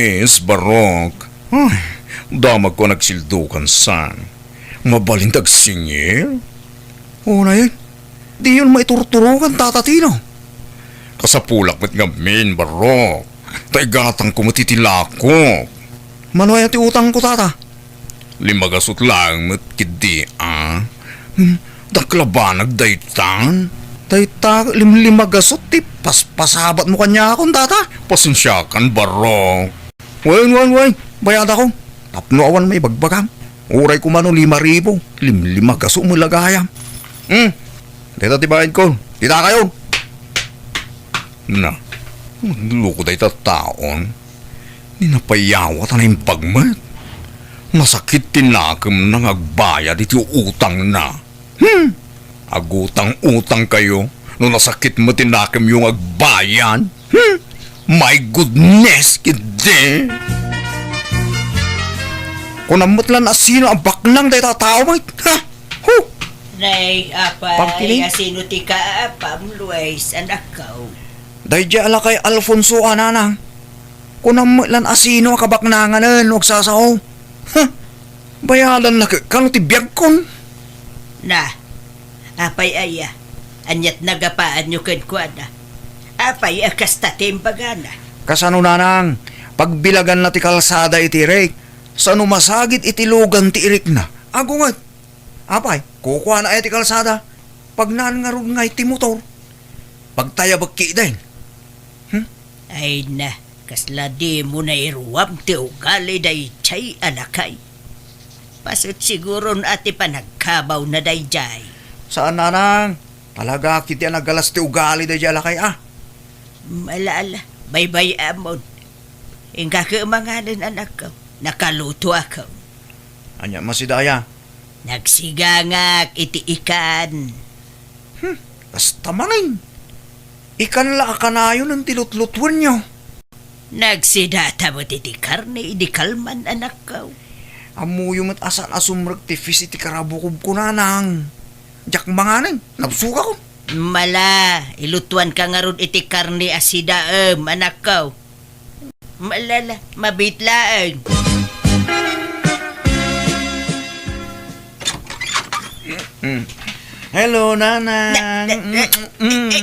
luwes, barok. Ay, damag ko nagsildukan san. Mabalintag singil? O na yan, di yun maiturturukan tatatino. Kasapulak met ngamin, barok. Taigatang ko matitilakok. Manoy ti utang ko, tata? 5 gasot lang met kidi, Daklabanag daytan. Dayta 5 gasot ti paspasabat mo kanya akong, tata. Pasensyakan, barok. Wain. Bayad ako. Tapno awan may bagbagam. Uray ko man 5,000. 5 gasot mo lagayam. Dito tibahin ko. Tita kayo. Na. Luko tayo taon. Ninapayawat na yung pagmat. Masakit tinakam ng agbayad iti utang na. Agutang-utang kayo no nasakit mo tinakam yung agbayan. My goodness, kide. Kung namutlan na sino ang baklang tayo tatao mo. Ha? Nay, apay, Pagkiling? asino ti ka, apam, Luis, anak ko. Dahil di ala kay Alfonso ananang. Kung namutlan asino ang kabaknanganan, huwag sasaw. Bayadan na kano ti biyag kon. Na, apay aya, anyat nagapaan nyo kadkwada. Apay akas tatimbagana. Kasano nanang, pagbilagan na ti kalsada iti rek, sano masagit iti lugan ti irik na. Agungat. Apay, kukuha na iti kalsada. Pag nangarog nga iti motor. Pagtaya bagki din. Ay na, kasla di mo na iruwam ti ugali day chay anakay. Pasot siguro na ati panagkabaw na day jay. Saan nanang? Talaga kiti nagalas ti ugali day jala kay Malala, baybay amon. Ingka kaumanganan anak ko, nakaluto ako. Anya masidaya. Nagsigangak iti ikan. Basta maning. Ikan la akanayo ng tilutlutwan nyo. Nagsidata mo iti karne, idi kalman anak ko. Amuyo mat asan asumrag ti fis iti karabukob ko nanang. Jak manganing, nabsuka ko. Mala, ilutuan ka nga ron iti karne asidaem, anak ko. Malala, mabitlaan. Hello, nanang.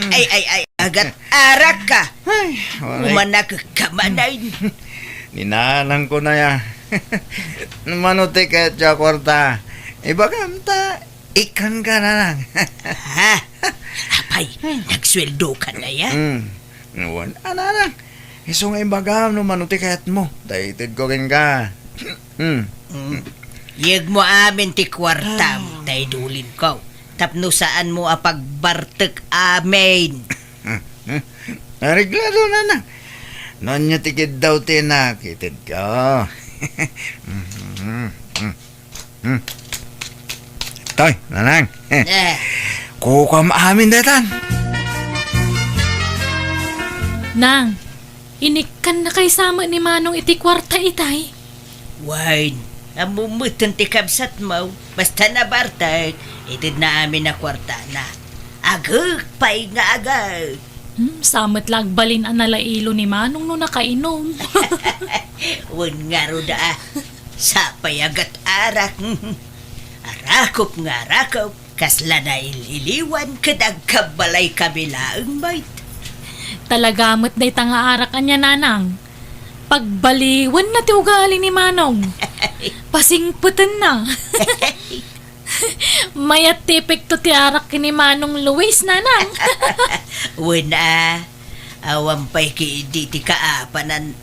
Ay, agat arak ka. Ay, walay. Umanak ka manay. Ninanang ko na ya. Manuti ka at kwarta. Ibagam ta, ikan ka na lang. Ha? Apay, nagsweldo ka na yan. Nuwan, ananang. Iso nga ibagam no manuti ka at mo. Dahited ko rin ka. Yag mo amin ti kwarta mo, tay dulin ko. Tapno saan mo apagbartek amin. Nareglado nanang. Nanya tikid daw tinakitid ka. Toy, nanang. Kuka maamin datan. Nang, inikan na kay sama ni Manong iti kwarta itay. Wine, amumutan ti kabsat mo. Basta na bartek, itid na amin na kwarta na. Agag, pay nga agag. Samat lagbalin ang nalailo ni Manong no nakainom. Wan nga ro da, sapay agat arak. Arakop nga arakop, kasla na ililiwan kadag kabalay kabilaang bait. Talagamot day tanga arakan niya nanang. Pagbaliwan na ti ugali ni Manong. Pasingputan na. Mayat tipik to ti arak ni Manong Luis nanang. Wala, awampay ki di ti kaapanan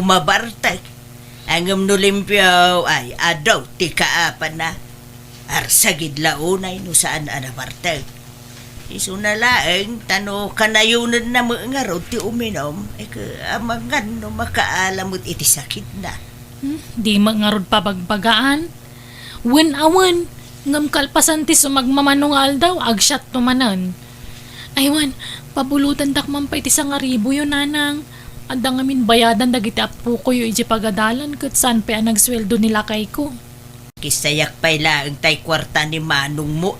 mabartay. Angam no limpyaw ay adaw ti kaapan na. Arsagid launay no saan anabartay. Iso na laeng tano kanayunan na mga ro ti uminom ay amangan no makaalamot iti sakit na. Di mangarod pabagbagaan. Wen awan, ngam kalpasan ti sumagmamanong aldaw, agsyat tumanan. Aywan, pabulutan dakman pa iti 1,000 yun nanang. Anda ngamin bayadan dagiti apo ko yung iji pagadalan kat saan pa ang nagsweldo nila kay ko. Kisayak pa'y laeng tay kwarta ni Manong mo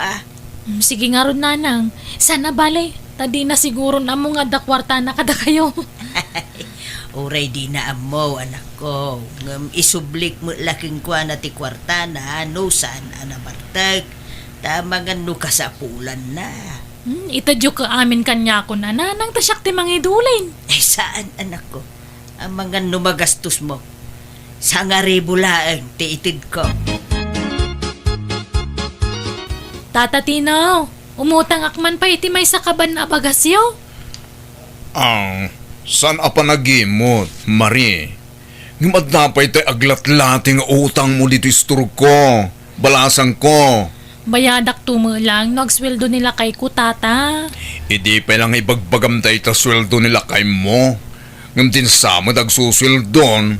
Sige nga ron nanang, sana balay, tadi na siguro na mo nga dakwarta na kada kayo. Uray di na amo, anak ko. Ngam isublik mo laking kwa na ti kwarta na nusan anabartag. Tamangan no kasapulan na. Itadyo ka amin kanya ko na nang tasyak ti mangidulin. Saan, anak ko? Ang mga numagastos mo. Sa nga ribulaan, ti itid ko. Tata Tino, umutang akman pa iti may sakaban na bagasyo. San apa nagimot, Marie? Ngumadnapay tay aglat-lating utang mo dito isturog ko. Balasang ko. Bayadak tumulang, nagsweldo nila kay ko, tata. Hindi pa lang ibagbagam tayo ta sweldo nila kay mo. Ngam din sa mo nagsusweldon.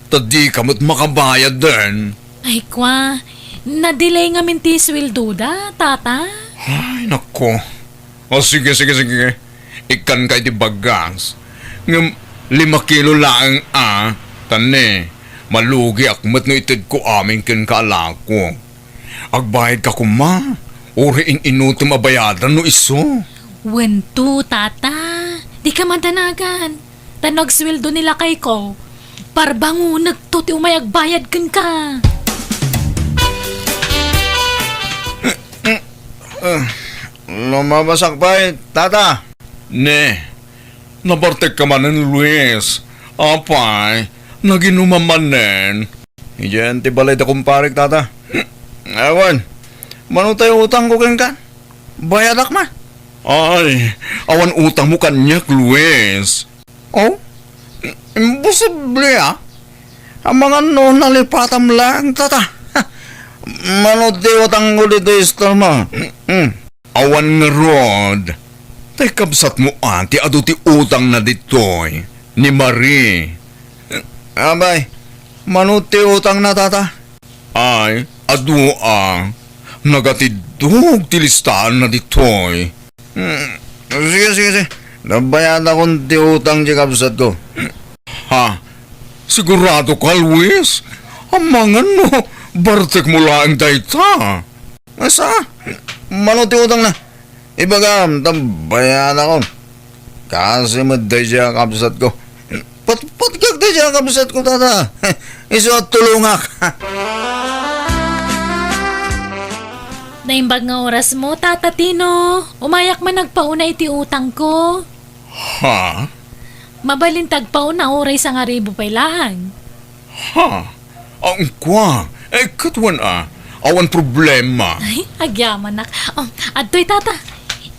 Tadi ka mo't makabayad din. Ay kwa, na-delay nga minti sweldo da, tata. Ay, nako. O sige. Ikan kay di bagas. Ngam 5 kilo lang Tane, malugi akmat no itid ko aming kinkalako. Agbayad ka kuma. Uri inutom abayadan no iso. Wento, tata. Di ka madanagan. Tanog sweldo nila kay ko. Parbango nagtuti umayag bayad kan ka. Lumabasak pa tata. Ne, nabartek ka man ng Luis. Apay, naginumamanen. Iyan, tibalay da kumparik tata. Awan, mano tayo utang ko kan? Bayadak ma. Ay, awan utang mo kanyak, Luis. Oh? Imposible Ang mga no nalipatam lang, tata. Mano tayo utang ko dito istorma. Awan nga rod. Tay kabsat mo ti ado ti utang na ditoy. Ni Marie. Abay, manuti utang na tata. Ay, aduang. Nagatidog ti listahan na ditoy. Sige. Nabayad akong ti utang di kabsat ko. Ha? Sigurado ka, Luis? Amangan no, bartek mo lang dayta. Asa? Manuti utang na. Ibagam, tambayan ako. Kasi maday siya kabsat ko. Patpat day siya kabsat ko, tata. Iso at tulungak. Naimbag nga oras mo, Tata Tino. Umayak man nagpauna iti utang ko. Ha? Mabalintag pauna oray sa nga ribo pailahan. Ha? Ang kwa. Katwan Awan problema. Ay, agyaman nak. Adtoy, tata.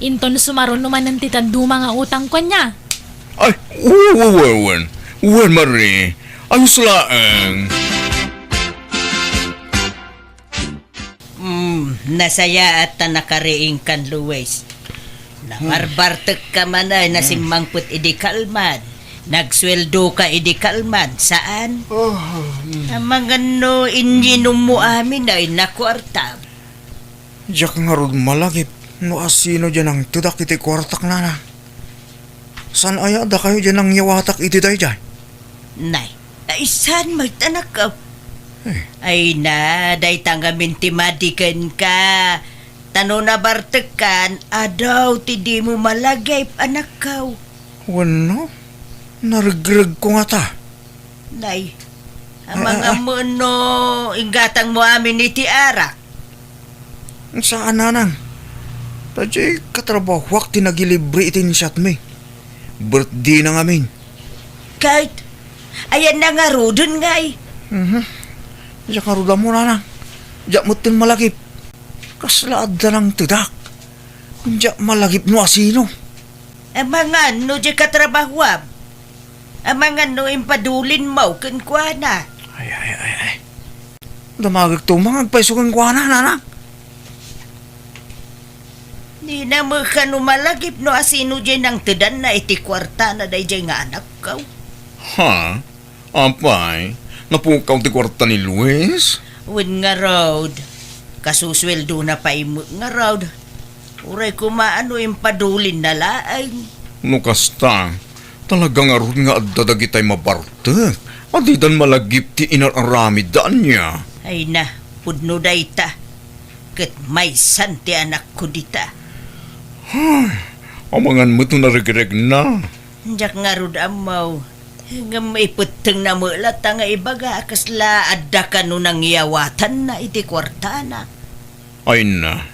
Inton sumaron naman ng titanduma nga utang ko niya. Ay, Wen, Marie. Ayos laang. Nasaya at nakariing kan Luis. Nabarbartek ka man ay nasimangput idi kalman. Nagsweldo ka idi kalman. Saan? Ang mga no inyinom mo amin ay nakwarta. Diyak nga rod malagip. No asino dyan ang tudak iti kwartak na. San aya da kayo dyan ang yawatak iti day dyan? Nay, ay saan magtanak ka? Ay na, day tangamin timadikan ka. Tano na bartekan, adaw ti di mo malagay anak kaw. Wano? Narigrag ko nga ta. Nay, ang mga mo no, inggatang mo amin iti arak. Saan nanang? Tadjay katrabawak tinagilibre itin siyat me. Birthday na ngamin. Kahit, ayan na nga rodon ngay. Diyak nga roda mo nanang. Diyak mo tin malagip. Kaslaad na ng tudak. Diyak malagip no asino. Ang mga no di katrabahwab. Ang mga no impadulin mo kankwa na. Ay. Damagag to mga agpaisugang kwa na nanang. Di na mo ka no malagip no asino dyan ang tudan na iti kwarta na day dyan nga anak kaw. Ha? Apay? Napukaw ti kwarta ni Luis? Win nga road. Kasusweldo na pa imo nga road. Uray kumaano impadulin na laang. No kasta, talagang aron nga addadag itay mabarte. Adidan malagip ti inararami daan niya. Ay na, pudno day ta. Kat may santi anak ko dita. Amangan mo ito narigireg na. Diyak nga road amaw. Nga may puteng na mulat nga ibaga kasla adda ka no nang iyawatan na iti kwartana. Ay na,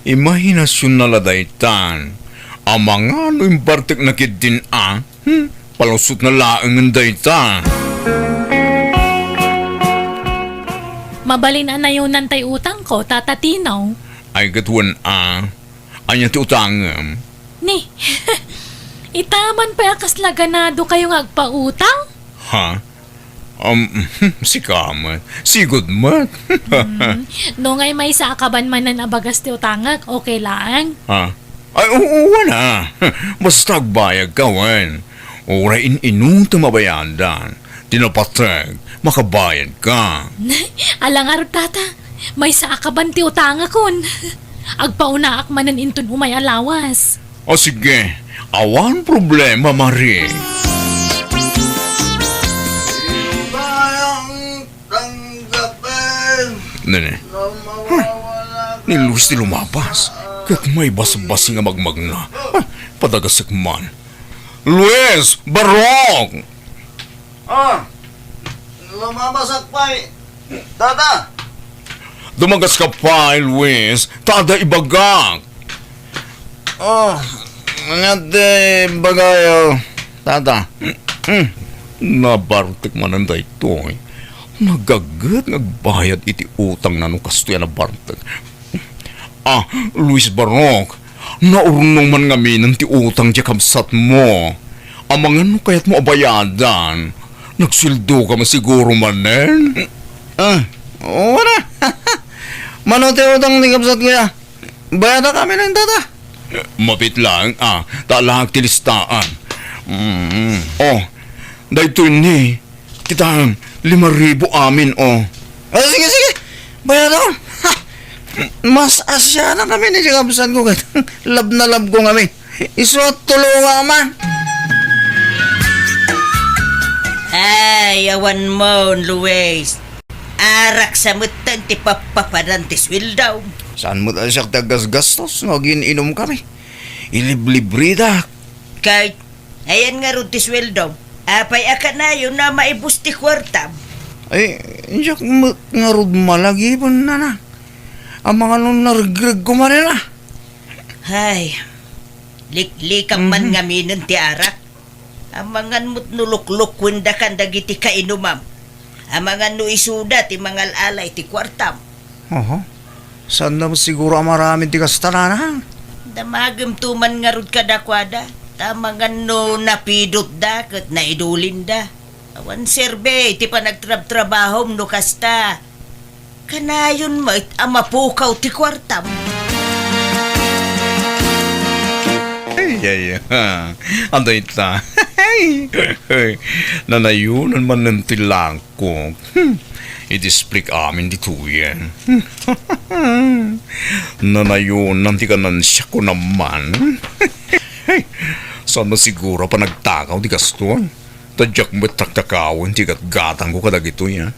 imahinasyon na ladaytan. Ang mga ano yung bartik na kidin palusot na laang ng dayta. Mabalin na yun nantay utang ko, Tata Tino. Ay gatuan anya ti utangam. Ni, itaman pa akas laganado kayong agpautang? Ha? Si Kamat. Si Goodmat. No ngay may saakaban man na abagas ti utangak, okay lang. Ha? Ay, oo na. Basta agbayag ka, wan. Ora inunta mabayadan. Tinapatag, makabayad ka. Alangar tata, may saakaban ti utangak kon. Agpaunaak manan intun umay alawas. O sige, awan problema, Marie. Bayang tanggapin Nene, na mawawala ni Luis ti lumabas. Kat may bas-basi nga magmagna. Ay, padagasak man. Luis! Barok! Lumabasak pa eh. Tata! Dumagas ka pa, Luis. Tada ibagak. Mga de bagayo. Tata. Nabartik man ang dayto. Nagagat nagbayad iti utang na nung kastuya na bartik. Luis Barok, naurnong man ngamin ti utang di kamsat mo. Amangan no kaya't mo abayadan. Nagsildo ka masiguro manen. Oo na. Manote utang ni kapsat ko ya. Bayada kami ng tata. Mapit lang, talag tilistaan. Dayto ni, kita 5,000 amin, Sige, sige. Bayada ko. Mas asya na kami ni kapsat ko. Lab na lab ko kami. Isuot tulungan man. Ay, awan mo, Luis. Arak sa mutan ti papapadan ti swildaw. Saan mo tayo siya tagas-gastos? Nagin-inom kami. Iliblibri Kahit, ayan nga ron ti swildaw. Apay aka na yun na maibus ti kwartam. Ay, siya nga rod malagi po na na. Ang mga nung nargreg ko man na. Ay, liklikam man nga minon ti arak. Amangan mo't nulukluk wenda kan dagiti kainumam. Amangan no isuda ti mangal alay ti kwartam. Oho. Saan na siguro ang maraming tigas tananan? Damagam tuman nga rod kadakwada. Tamangan no napidot da kat naidulin da. Awan serbe, ti pa nagtrab-trabahom no kasta. Kanayon mo it amapukaw ti kwartam. Ay, anday ta. Nanayunan man ng tilangko. I-displik amin di tuyen. Nanayunan ti kanan siya ko naman. Saan na siguro pa nagtakaw di kastuan? Tadyak mo't taktakawin ti gatgatang ko kadag ito yan.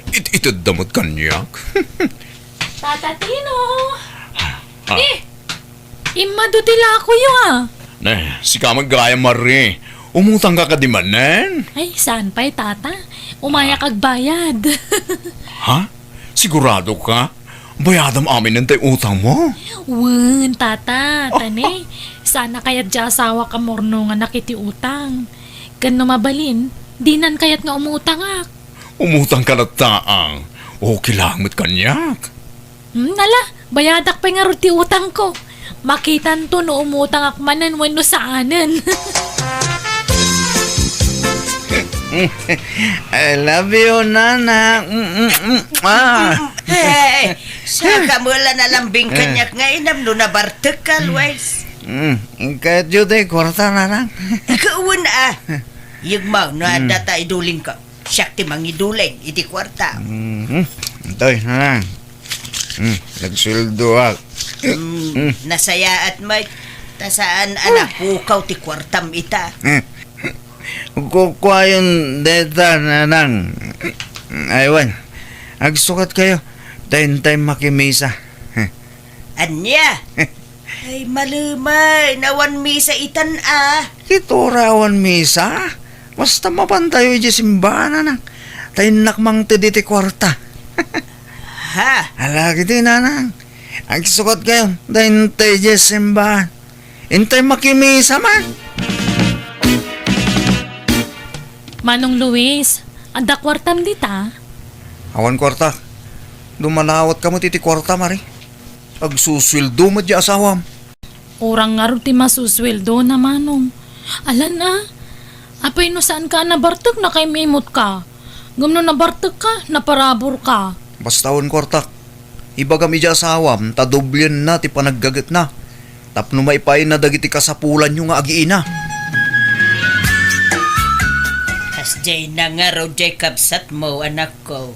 Itadamot kanyak. Tata Tino! Imado tila ako yun Si kamag gaya Marie. Umutang ka kadimanen? Ay, saan pa'y tata? Umaya kag bayad. Ha? Sigurado ka? Bayadam amin ng tayo utang mo? Wen, tata, tane. Sana kaya't di asawa ka morno nga nakiti utang. Kan mabalin, dinan kaya't nga umutang ak. Umutang ka na taang. Okay lang mo't kanyak. Nala, bayadak pa nga ruti utang ko. Makitan to no umutang ak manan wenno saanan. I love you, nana. Hey, saka mula na lambing kanyak nga inam no nabartek ka, Luis. Kahit yun tayo, kwarta na lang. Ikawan Yung mau no ada ta iduling ka. Siyak ti mangiduling iti kwarta. Toy, na lang. Nagsuldo ako. Nasaya at may tasaan anak pukaw ti kwartam ita. Kukuha yung data na lang. Aywan, agsukat kayo. Tayo makimisa. Anya? Ay malumay, nawan misa itan Ito rawan misa? Basta mapantayo iti simbahan na. Tainak mang ti kwarta. Ha? Alagi din nanang. Ang sukat kayo. Dahin tayo iti simbahan. Intay makimisa man. Manong Luis, anda kwartam dita. Awan kwarta. Dumalawat ka mo titi kwarta, Mari. Agsuswildo mo di asawam. Orang nga rin ti masusweldo na manong. Alan na, apay no saan ka nabartag na kay memot ka. Gamno nabartag ka, naparabor ka. Basta awan kwarta. Iba kami di asawam, tadoblyan na ti panaggagat na. Tapno maipain na dagiti kasapulan yung nga agiina. Kasjay na nga raw jay kabsat mo, anak ko.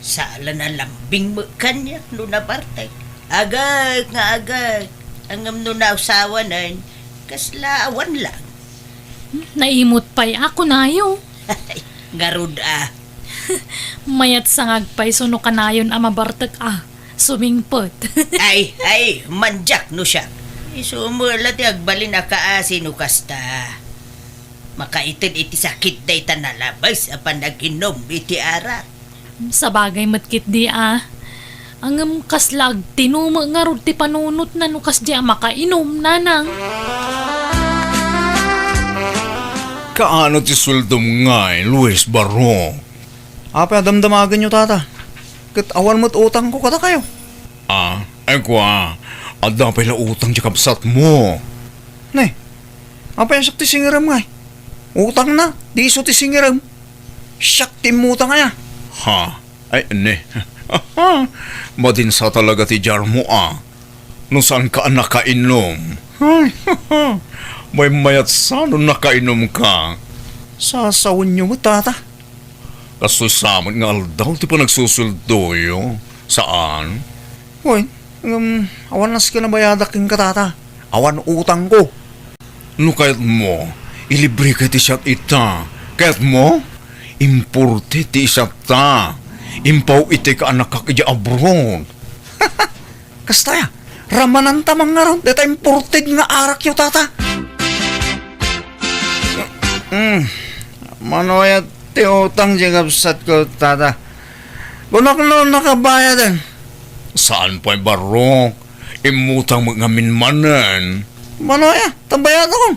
Sala na lambing mo kanya, no nabartay. Agay nga agay. Ang no na usawa na yun, kaslaawan lang. Naimot pa'y ako na yo. Garud Mayat sangagpay suno kanayon ang mabartag sumingpot. ay, manjak no siya. Isumula ti agbalin na kaasi no kasta. Makaitin iti sakit day tanalabas apan nag-inom iti arat. Sa bagay matkit di Angam kaslag tinuma nga ro ti panunot na nukas di makainom nanang. Kaano ti suldom nga Luis Barong? Apa damdamagan nyo, tata? Kat awan mo't utang ko kata kayo. Ay kwa, ada pala utang di kabsat mo. Ne, apa yung sakti singiram nga? Utang na, di iso ti singiram. Sakti mo utang nga. Ha? Ay, ne. Madinsa talaga ti jar mo Nung saan ka nakainom? Ay, may mayat saan nung nakainom ka? Sasawin nyo mo, tata. Kaso sa amin nga aldaw ti pa nagsusuldoyo. Saan? Hoy, awan nas ka na bayadaking ka, tata. Awan utang ko. No kayat mo, ilibre ka ti siyat ita. Kayat mo, importe ti isat ta. Impaw iti ka anak kakadya abroad. Kastaya, ramanan tamang nga ron. Deta imported nga arak yo, tata. Manoyat ti utang di kapsat ko, tata. Bunak no nakabayadan. Saan pa'y barok? Imutang mga minmanan. Manoya, tambayad ako.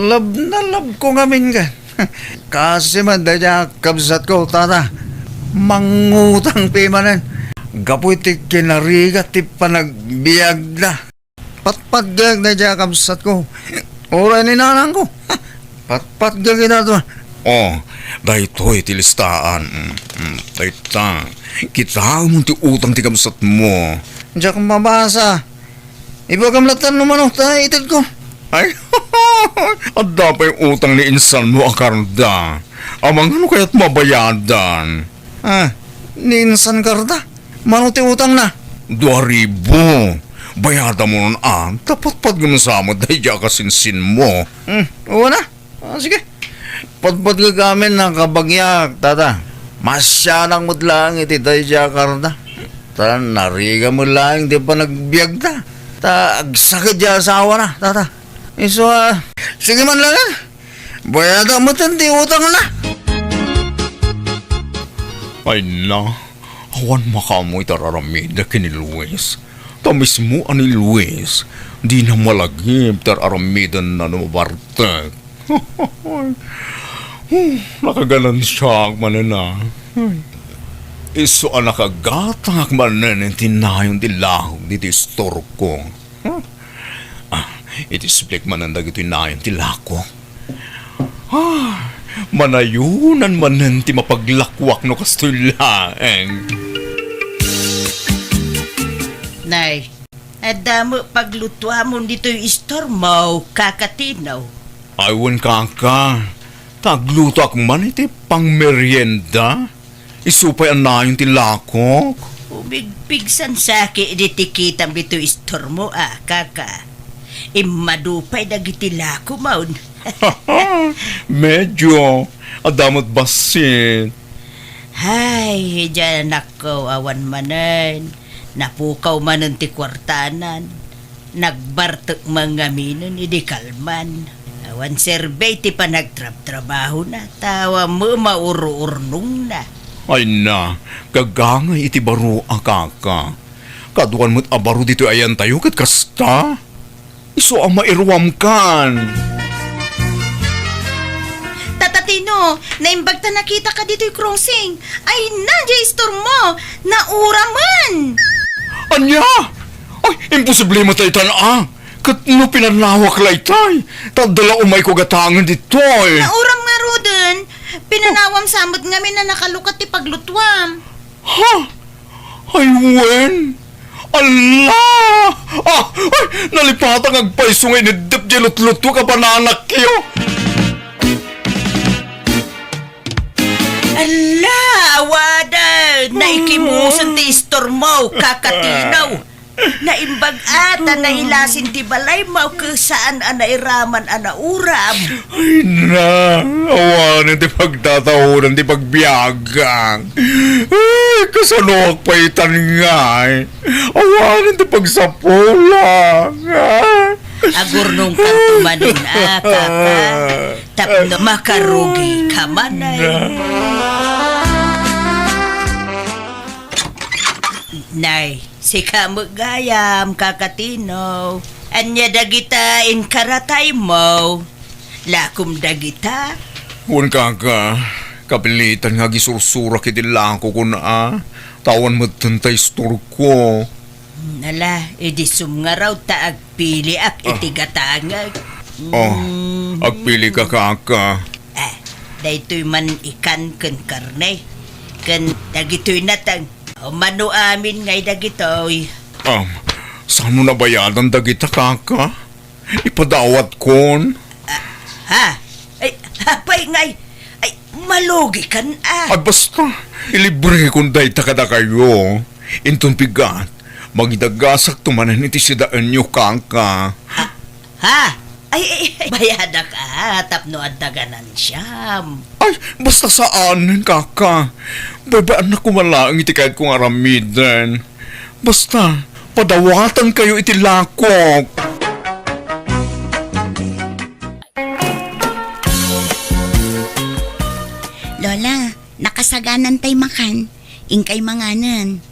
Lab na lab ko ngamin ka. Kasi man dadya kapsat ko, tata. Mangutang pimanan. Gapoy ti kinariga ti panagbiag na. Patpatgag na dya kapsat ko. Oray ni nanang ko. Patpatgag na to. Dahito'y tilistaan. Dahita, kita mo ti utang ti kamsat mo. Diyak mabasa. Iba kamlatan naman o tayo itid ko. Ay, ada pa yung utang ni insan mo, Akarda. Amang ano kaya't mabayadan? Ninsan karda. Mano ti utang na. 2,000. Bayada mo nun Tapat pag sa mo, dahil kasinsin mo. Oo na. Sige. Patpat ka kami ng kabagyak, tata. Masyanang mo't lang iti tayo siya karda. Ta, nariga mo lang, di pa nagbiag na. Ta, agsakit siya asawa na, tata. Iso, sige man lang. Bayada mo tanti utang na. Ay na, awan makamoy tararamida kini Luis. Tamis mo ani Luis, di na malagip tararamidan na numabartag. Nakagalan siya manana. Iso nakagatak manan tinayon dilahog diti store ko. Itisblik manan dagito inayon tilako. Manayunan manan ti mapaglakwak no kastulaeng. Nay, adamo paglutuan mo dito yung store mo, kakatinaw. Aywan kaka, tagluto ak man iti pang merienda. Isupay anayon ti lakok. Umigpigsan saki diti kitang dito yung store mo, kaka. Imadupay dagiti lako maun. Medyo, adamot basit. Hay, dyan ako awan manan. Napukaw manan ti kwartanan. Nagbartok mga minon, idi kalman. Awan serbay ti pa nagtrabaho na. Tawa mo mauro-urnong na. Ay na, gagangay iti baro akaka. Kaduan mo't abaro dito ayan tayo kat kasta. Iso ang mairwam kan. Tatatino, naimbag ta nakita ka dito'y crossing. Ay nandiya istor mo, naura man. Anya? Ay, imposible matay tanaa. Kat no pinanawak laytay. Tadala umay ko gatangan dito eh. Nauram nga rodon, pinanawam samot ngamin na nakalukat ti paglutwam. Ha? Ay, wen? Allah! Ah! Ay! Nalipatang agpaisungay ni Dip Jelot-luto ka bananak kayo! Ala, awada! Naikimusan ti istor mo, kakatinaw. Naimbag ata na ilasin ti balay mo saan anairaman anauram. Ay na! Awanan ti pagtatahunan ti pagbiyagang. Ay, kasanok pa itangay. Awanan ti pagsapulang. Agurnong kang tumanin kaka. Tapno makarugi ka manay. Nay, si kamagayam kakatino. Anya dagita in karatay mo. Lakum dagita. Wan kaka, kapilitan nga gisursura kiti lako ko na tawan mo tantay store ko. Nala, edi nga raw ta agpili ak itigatangag. Oh, agpili ka kaka. Daytoy man ikan ken karne. Ken dagitoy natang mano amin ngay dagitoy. Saan mo nabayadan dagita kaka? Ipadawat kon. Ha? Ay, hapay ngay. Ay, malugi kan Ay basta, ilibre kong dayta kada kayo. Intong pigat, magidagasak tumanan iti sidaan nyo kaka. Ha? Ay, bayada ka. Tapno at daganan siyam. Ay, basta saan, kaka. Babaan na kumalaang iti kahit kong aramidan. Basta, padawatan kayo iti lakok. Lola, nakasaganan tay makan. Ingkay manganan.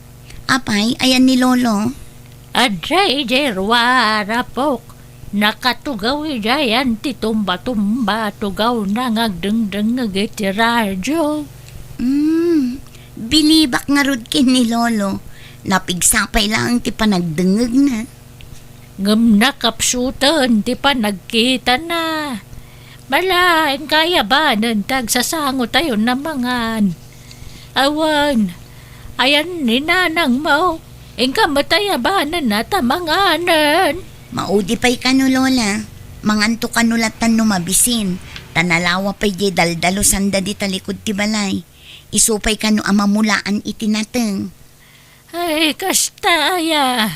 Apay, ayan ni Lolo. Aday, jerwara pok. Nakatugaw jayan ti tumba-tumba tugaw na ngagdeng-deng ngagiti radyo. Bilibak nga rod kin ni Lolo. Napigsapay lang ti panagdengeg na. Ngam nakapsutan ti pa nagkita na. Malain kaya ba nantag sasango tayo na mangan. Awan, ayan ni nanang mo. Ingka mataya ba na natamanganan. Maudi pa'y kano, Lola. Manganto kanulatan no mabisin. Tanalawa pa'y di daldalo sanda di talikod ti balay. Isupay kano amamulaan itinateng. Ay, kastaya.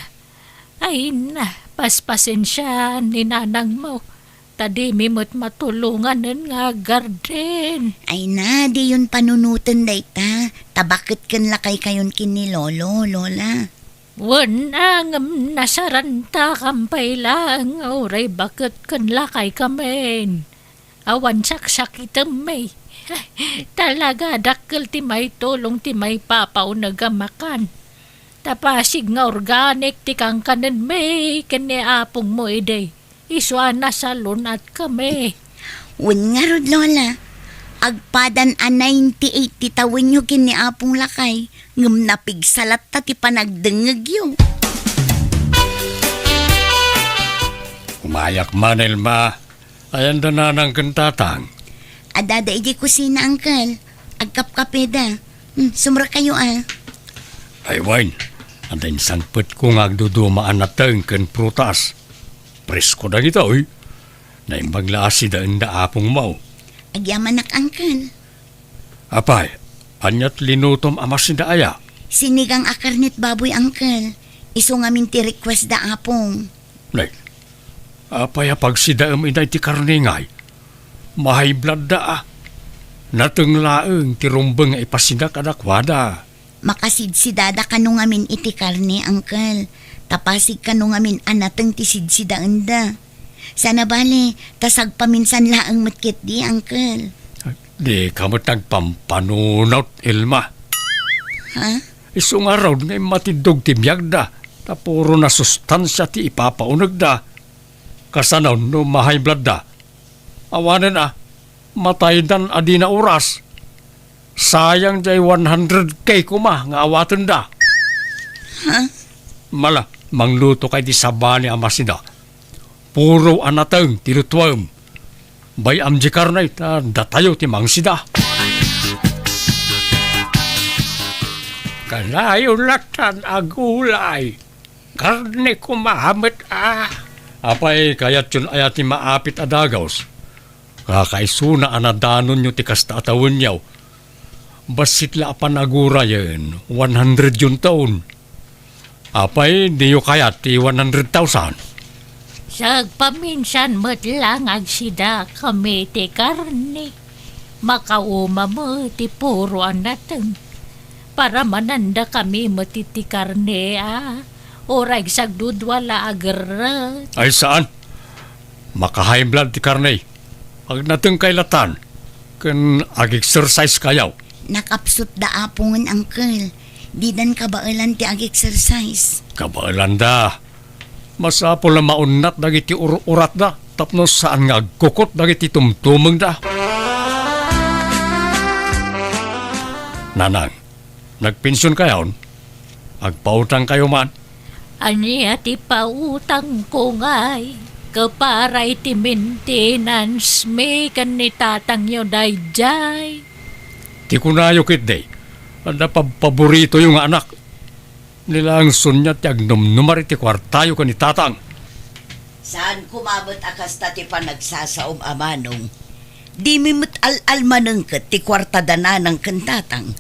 Ay na, paspasin siya ni nanang mo. Tadi mimot matulungan nga garden. Ay na, di yun panunutan day ta. Tabakit kan lakay kayon kin ni Lolo, Lola. Wanang nasaranta kampay lang, oray bakit kan lakay kamen. Awan saksak itamay. Talaga dakkel ti may tulong ti may papaw nagamakan. Tapasig nga organic ti kang kanan may kaniapong mo ide. Iswa na salon at kami. Wen nga rod, Lola. Agpadan a 98 ti tawin nyo kiniapong lakay. Ngam napigsalat ta ti panagdengeg yun. Umayak man, Elma. Ayan da na ng kantatang. Adada iji kusina, Uncle. Agkapkapeda. Sumra kayo Ay, Wine. Andayin sangpet kong agdudumaan na teng ken prutas. Presko na kita, oy. Naimbaglaasi daan da apong mau. Agyamanak, Uncle. Apay, anyat linutom amasin da aya. Sinigang akarnit baboy, Uncle. Iso ngamin ti request da apong. Nay, apay apag si daam inay ti karningay. Mahay blood da ah. Natenglaeng ti rumbeng ay pasinak adakwada. Makasidsidada kanu ngamin iti karne, Uncle. Tapasig kanu ngamin anateng ti sidsidaan da. Sana bali, tasag paminsan laang matkit di, Uncle. Di ka mo tagpampanunot, Elma. Ha? Isong araw ngay matidog ti biyag da. Ta puro na sustansya ti ipapaunag da. Kasanaw no mahay blood da. Awanan matay dan adi na oras. Sayang jay 100K kuma nga awatan da. Ha? Mala, mangluto kay di sabani amasida. Puro anateng tinutuam. Bay amjikar na ita datayo ti mangsida. Kanayo latan agulay. Karne ko mahamit Apay kayat yun ayat ti maapit adagaws. Kakaisuna anadanon nyo ti kasta atawin yaw. Basit la panagura yun, 100 yun taon. Apay, di yu kayat ti 100,000. Sagpaminsan mo't lang agsida kami ti karne. Makauma mo ti puro anateng. Para mananda kami mo ti karne Oray sagdudwala agarat. Ay saan? Maka-high blood ti karne. Ag nateng kailatan. Kan ag-exercise kayaw. Nakapsut da apungan, Uncle. Di dan kabailan ti ag-exercise. Kabailan da. Masapol na maunat dagiti urat da. Tapno saan nga agkukot dagiti tumtumeng da. Nanang, nagpensyon kayaw? Agpautang kayo man? Aniya ti pautang ko ngay. Kaparay ti maintenance me kan ni tatang yo dayjay. Ti kunayo kit day. Ada paborito yung anak. Nilang sunya ti agnumnumar iti kwartayo ka ni tatang. Saan kumabot akas ta ti panagsasaom amanong? Di mimut al-almaneng ti kwartada ng kantatang.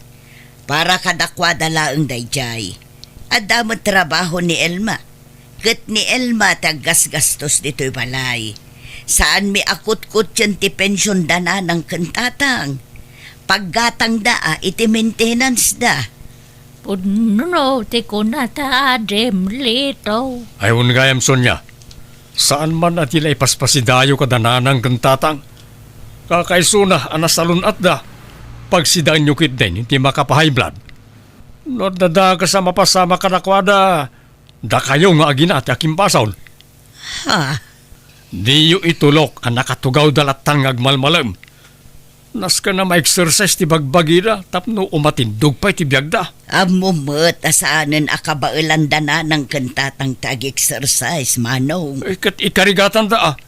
Para kadakwada laeng dayjay. Adamot trabaho ni Elma. Kat ni Elma taggasgastos dito'y balay. Saan mi akut-kut yan ti pensyon dana ng kantatang? Paggatang daa iti maintenance da. Puno ti kunata adem lito. Ayun gayam Sonya. Saan man at ila ipaspasidayo ka dananang kantatang? Kakaisuna anasalun at da. Pagsidaan nyo kit din, hindi makapahay blood. No dada ka sa mapasama kanakwada, da kayo nga aginat aking pasaw. Ha? Di yu itulok ang nakatugaw dalatang agmalmalam. Nas ka na ma-exercise ti bagbagida, tapno umatindog pa iti biyagda. Amumot asaanan akabailan dana ng kantatang tag-exercise, manong. Ikat ikarigatan da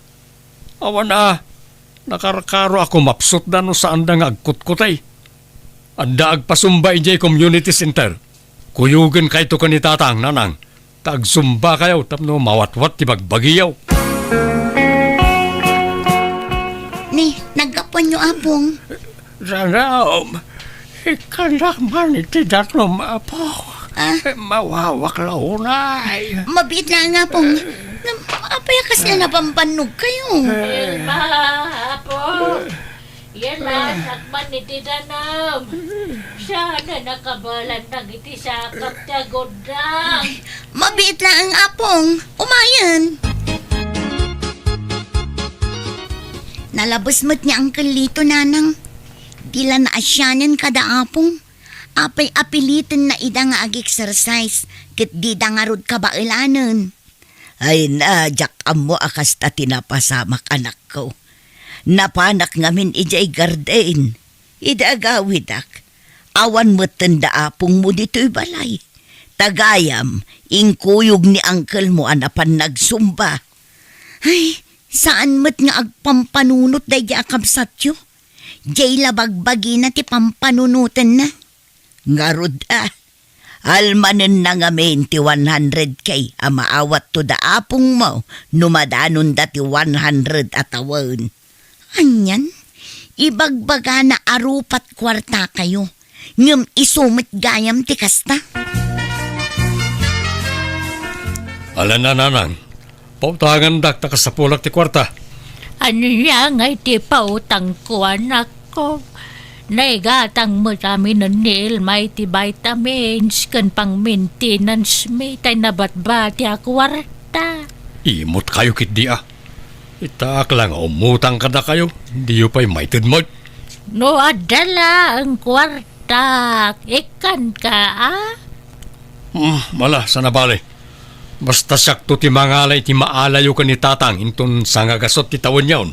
Awan nakarakaro ako mapsot da no saan da nga agkutkutay. Anda agpasumbay jay community center. Kuyugan kay to kanitatang nanang. Tagsumba kayo tapno mawatwat ti bagbagiyaw. Ni, nagkapon nyo apong. Sana, ikanak man iti datlom apo. Mawawak launay. Mabit lang nga pong. Apayakas na napampannog kayo. Apo, yan lang sakman ni Tidanam. Siya na nakabalan ng iti sakap ta godang. Mabit lang ang apong. Umayan. Nalabas mo't niya ang kalito, nanang. Dila na asyanan kada apong. Apay apilitin na ida nga ag-exercise. Kit di da nga rod kabailanan. Ay na, jak amo akas ta tinapasamak anak ko. Napanak ngamin ijay garden. Idagawidak. Awan mo tanda apong mo dito'y balay. Tagayam, ingkuyog ni uncle mo anapan nagsumba. Ay, saan mo't nga agpampanunot day di akabsatyo? Jay labagbagi na ti pampanunutan na. Ngarod almanen na ngamin ti 100K amaawat to da apong mo numadanon da ti 100 atawon. Anyan, ibagbaga na arupat kwarta kayo. Ngam isumit gayam ti kasta. Ala na nanang. Pautangan dakta ka sa pulak ti kwarta. Ano yan ay ti pautang ko anak ko. Naigatang mo kami ng nil may ti vitamins kan pang maintenance may tay nabatba ti akwarta. Imot kayo kit di Itaak lang, umutang ka na kayo. Hindi yung pa'y may tudmod. No adala ang kwarta. Ikan ka, ah? Mala, sana bale. Basta sakto ti mangalay ti maalayo ka ni tatang inton sa ngagasot ti tawon yaon.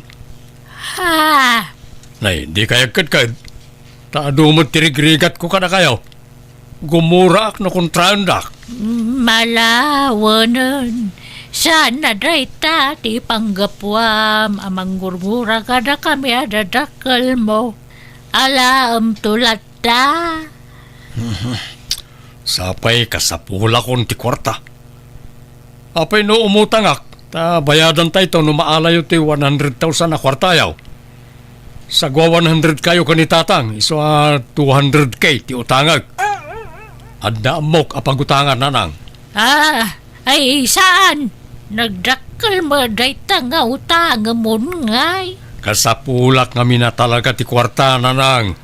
Ha? Nay, di kayagkad kad. Taadumod tirigrigat ko ka na kayo. Gumurak na kontrandak. Malawanan. Sana dayta ti panggapwam amang gurgura kada kami adadakal mo. Alam tulat ta. Sapay kasapula kon ti kwarta. Apay no umutangak. Ta bayadan tayo ito no maalayo ti 100,000 na kwarta yaw. Sagwa 100 kayo kanitatang. Iso 200k ti utangag. Adda amok apagutangan nanang. Ay saan? Nagdakal mo dayta nga utang mo ngay. Kasapulak nga mina talaga ti kwarta nanang.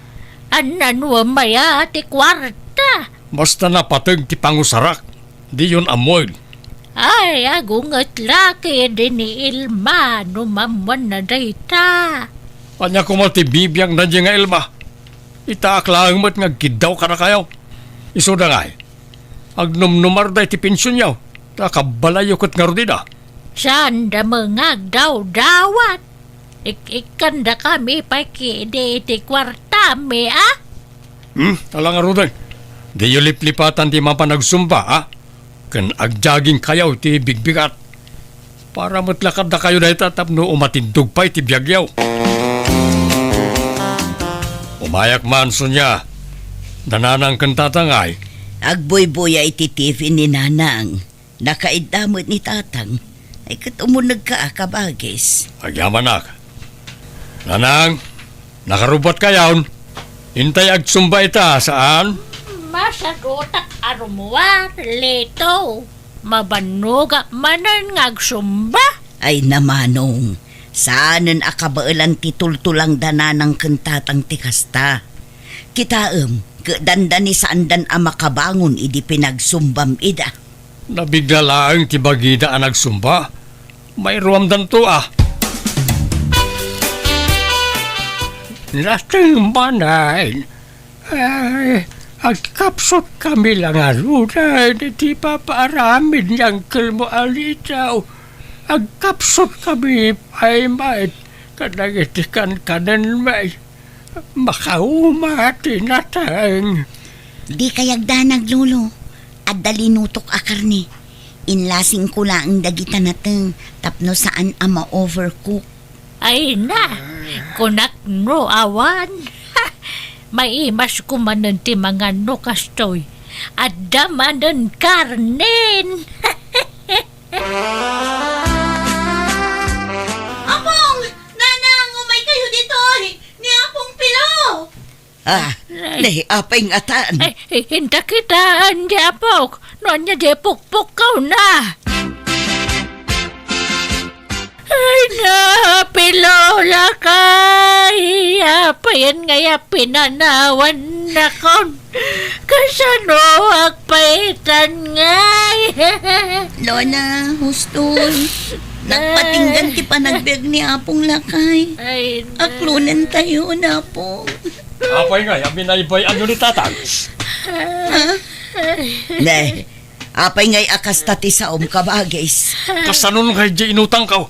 Anan wa maya ti kwarta. Basta napatag ti pangusarak. Di yun amoy. Ay, agungat laki din ni Ilma numamuan na dayta. Anya ko mo ti bibiyang na nga ilma. Itaak lang mo't nga gidaw ka na kayo. Iso na nga agnumnumar day ti pensyon yaw. Takabalayo kat nga rodida. Saan da mga daw-dawat? Ikan da kami pakide ti kwarta me, ah? Tala nga roday. Di yung liplipatan ti mapanagsumba, ah? Kan agjaging kayaw ti bigbigat. Para matlakad na kayo na itatap no umatindog pa iti biyagyaw. Umayak manso niya. Nananang kantatangay. Agboy-boy ay TV ni Nanang. Nakaidamot ni Tatang. Ay katumunag ka kabagis. Agyamanak. Nanang, nakarubat kayaw. Hintay agsumba ita, saan? Masagutak arumuat, leto. Mabanuga manan ngagsumba. Ay namanong. Saanan akabailan titultulang dananang kantatang tikasta. Kitaem, kedandan ni saandan ang makabangon idi pinagsumbam ida. Nabigla lang ti bagida ang nagsumba. May ruamdan to ah. Lasting manay. Ay, agkapsot kami lang alunan. Di pa paaramin niyang kilmo alitaw. Agkapsot kami ay may kanagitikan kanan may. Makaumati na tang. Di kayagdanag, Lolo. At dalinutok akarni. Inlasing ko lang dagita nateng tapno saan ama overcook. Ay na, kunak no awan. May imas kumanan ti mga no kastoy. At damanan karnen. Apong! Nanang, umay kayo dito! Ni Apong Pilo! Nahi apay ngatan. Ay, hinta kita, Anjapok. Noon niya pukpuk kau na. Ay na, pilola kay. Apayan nga pinanawan na kon. Kasano agpaitan ngay. Lola, hustol. Nagpatinggan ti panagbiag ni Apong Lakay. Ay na. Aklunan tayo na po. Apay nga, yamin na ibay ano ni tatang. Nahi, apay ngay akasta ti saom kabagis. Kasanon kay di inutang ka.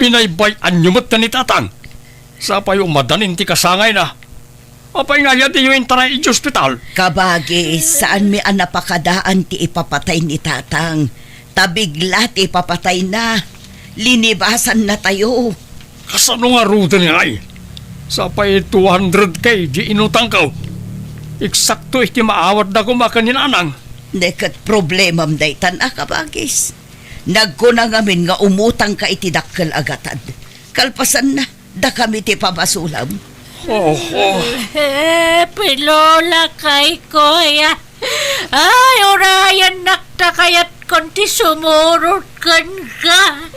Binaybay anyumot na ni tatang. Sapay umadanin ti kasangay na. Apay nga yan ti yung taray i hospital. Kabagis, saan mi napakadaan ti ipapatay ni Tatang. Tabigla ti ipapatay na. Linibasan na tayo. Kasano nga ruta ni ay? Sapay 200k di inutang ka. Eksakto iti maawat na kumakanin anang. Nekat problemam daytan kabagis. Nagkuna ngamin nga umutang ka iti dakkel agatad. Kalpasan na, da kami ti pabasulam. Pilola kay koya. Ay, orayan nakta kayat konti sumurot kan ka.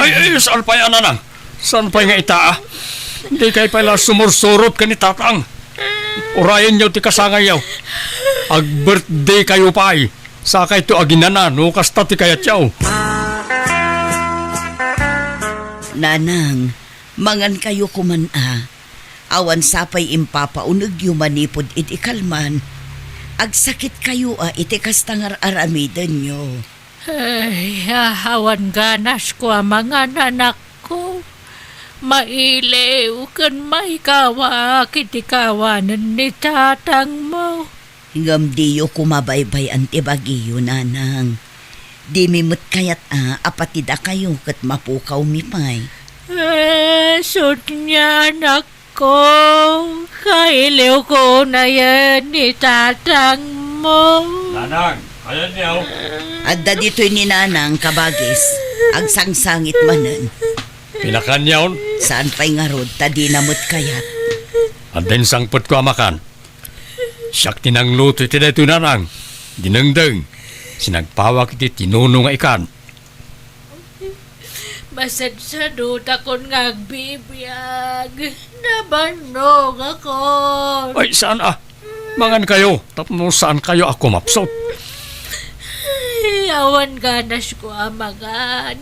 Ay, saan pa yan anang? Saan pa nga itaa? Hindi kay pala sumursurot ka ni tatang. Urayan niyo ti kasangay yaw. Ag-birthday kayo pa ay. Sakay to aginana, no kasta ti kayat yaw. Nanang, mangan kayo kuman awan sapay impapaunag yu manipod iti kalman. Agsakit kayo iti kastangar aramidan nyo. Ay, awan ganas ko ang mga nanak ko. Mailew kan maikawa kitikawanan ni tatang mo. Hingam diyo kumabaybay ang tibagiyo, nanang. Di mimut kayat apatida kayo kat mapukaw mipay. Sud niya anak ko. Kailew ko na yan ni tatang mo. Nanang, ayan niyaw. Adda dito'y ni nanang kabagis. Agsangsangit manan. Pinakanyaw. Saan pa'y nga rod, tadi namut kayat. At din sangpot ko amakan. Siyak tinangluto iti dito nanang. Dinengdeng. Sinagpawak iti tinunong nga ikan. Basad sa duta kon nga agbibiyag. Nabanog ako. Ay, saan Mangan kayo. Tapno saan kayo ako mapsot. Awan ganas ko amagan.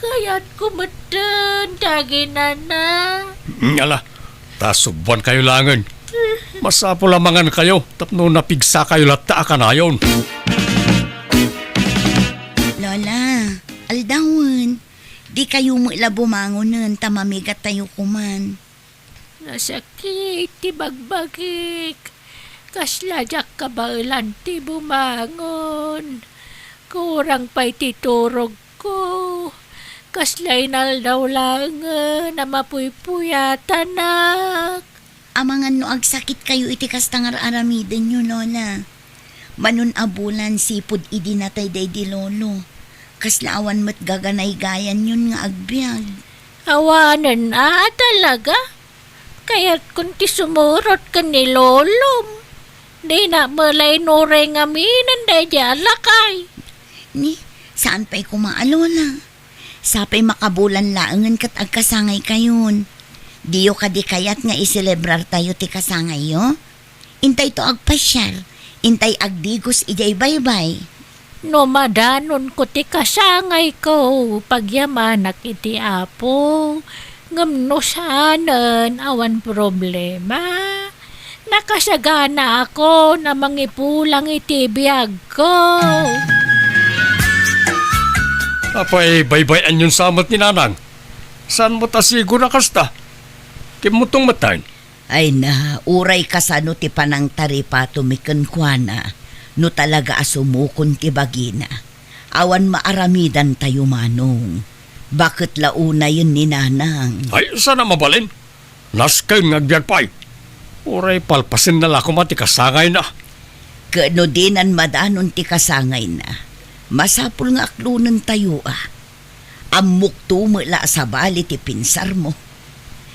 Kaya't kumatan, tagina na. Ala, tasubuan kayo langan. Masapo lamangan kayo. Tapno napigsa kayo lata ka na yun. Lola, aldawon. Di kayo mo ila bumangonan, tamamigat tayo kuman. Nasakit, tibagbagik. Kaslajak kabailan ti bumangon. Kurang pa'y titurog ko. Kaslay naldaw lang na mapuypuyatan nak. Amangan no agsakit kayo iti kastangar aramiden nyo, Lola. Manun abulan sipod idi natay day di lolo. Kaslaawan mo't gaganay gayan yun nga agbyag. Awanan talaga. Kaya't kung ti sumurot ka ni lolom. Di na malay nore nga minanday di alakay. Ni, saan pa'y kumaalola? Sapay makabulan laangan kat agkasangay kayon. Diyo ka di kayat nga iselebrar tayo ti kasangay yo? Intay to agpasyal. Intay agdigos ijay baybay. No madanon ko ti kasangay ko. Pagyamanak iti apo. Ngamno sanan awan problema. Nakasagana ako na mangipulang iti biyag ko. Apay, baybayan yung samot ni nanang. Saan mo tasigo na kasta? Kimutong matayin. Ay na, uray kasano ti panang taripa tumikan kwa na. No talaga asumukon ti bagina. Awan maaramidan tayo manong. Bakit launa yun ni nanang? Ay, sana mabalin. Naskayon ngagbiag pa'y. Uray palpasin na lako mati kasangay na. Kano dinan madanon ti kasangay na. Masapul nga aklunan tayo Amok tumula sa bali ti pinsar mo.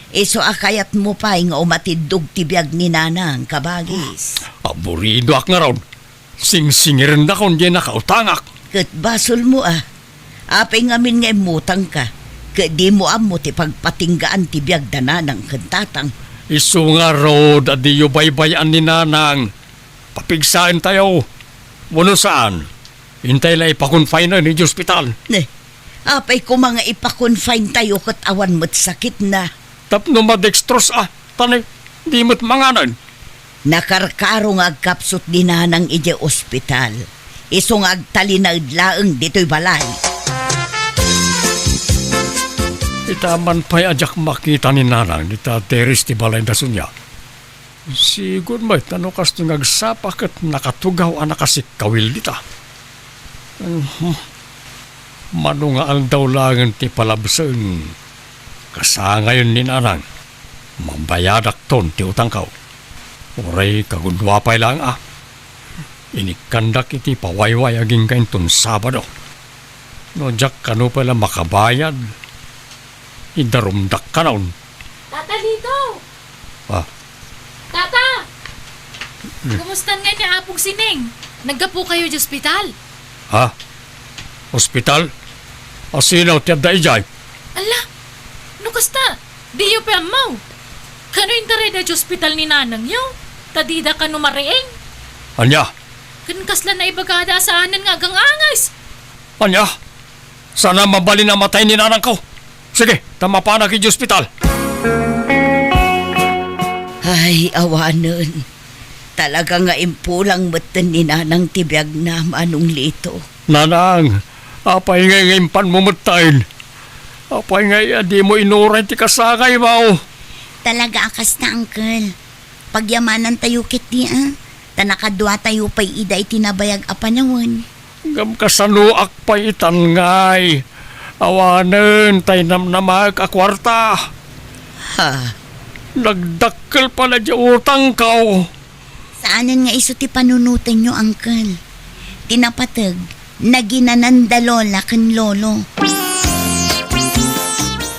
Iso akayat mo pa nga umatidog ti biyag ni nanang kabagis. Aburido ak nga raon. Sing-singirin na kung di nakautangak. Kat basol mo Apay ngamin nga imutang ka. Kat di mo amo ti pagpatinggaan ti biyag dananang kantatang. Isu nga road at di yu baybayan ni nanang. Papigsain tayo. Wano saan? Hintay lang ipakonfine na ni hospital. Apay ko mga ipakonfine tayo kat awan mo't sakit na. Tapno madextros tanay, di mo't manganan. Nakarkaro nga agkapsot din na ng ije ospital. Iso nga agtalinag laeng dito'y balay. Itaman pa'y ajak makita ni nanang ni Teres ti balay da sunya. Sigur may tano kas ti ngagsapak at nakatugaw kasi kawil dita. Mano nga ang daw langan ti palabsan. Kasangayon ni nanang. Mambayadak ton ti utang kaw. Oray kagundwapay lang Inikandak iti pawayway aging kain ton Sabado. No jak kano pala makabayad. Idarumdak ka naon. Tata dito! Tata! Kumusta nga niya apong sining? Naggapo kayo di ospital? Hospital? Asinaw tiyad da ijay. Ala, no kasta, di yu pa amaw. Kano yung tari da di ospital ni nanang yu? Tadida ka numariing? Anya? Kan kasla na ibagada saanan nga gang angay. Anya? Sana mabali na matay ni nanang ko. Sige, tama pa na kay hospital. Ay, awanon. Talaga nga impulang matan ni nanang tibiyag na manong lito. Nanang, apay ngay ngayon mumutayin. Apay ngay di mo inuray ti kasakay mo. Talaga akas na, Uncle. Pagyamanan tayo kit di, Tanakadwa tayo pa'y iday tinabayag apanawon. Gam kasanuak pa itan ngay. Awanan, tay namnamag akwarta. Ha? Nagdakkel pala di utang kao. Saanan nga iso ti panunutan nyo, Uncle? Tinapatag, naginanandalola kan lolo.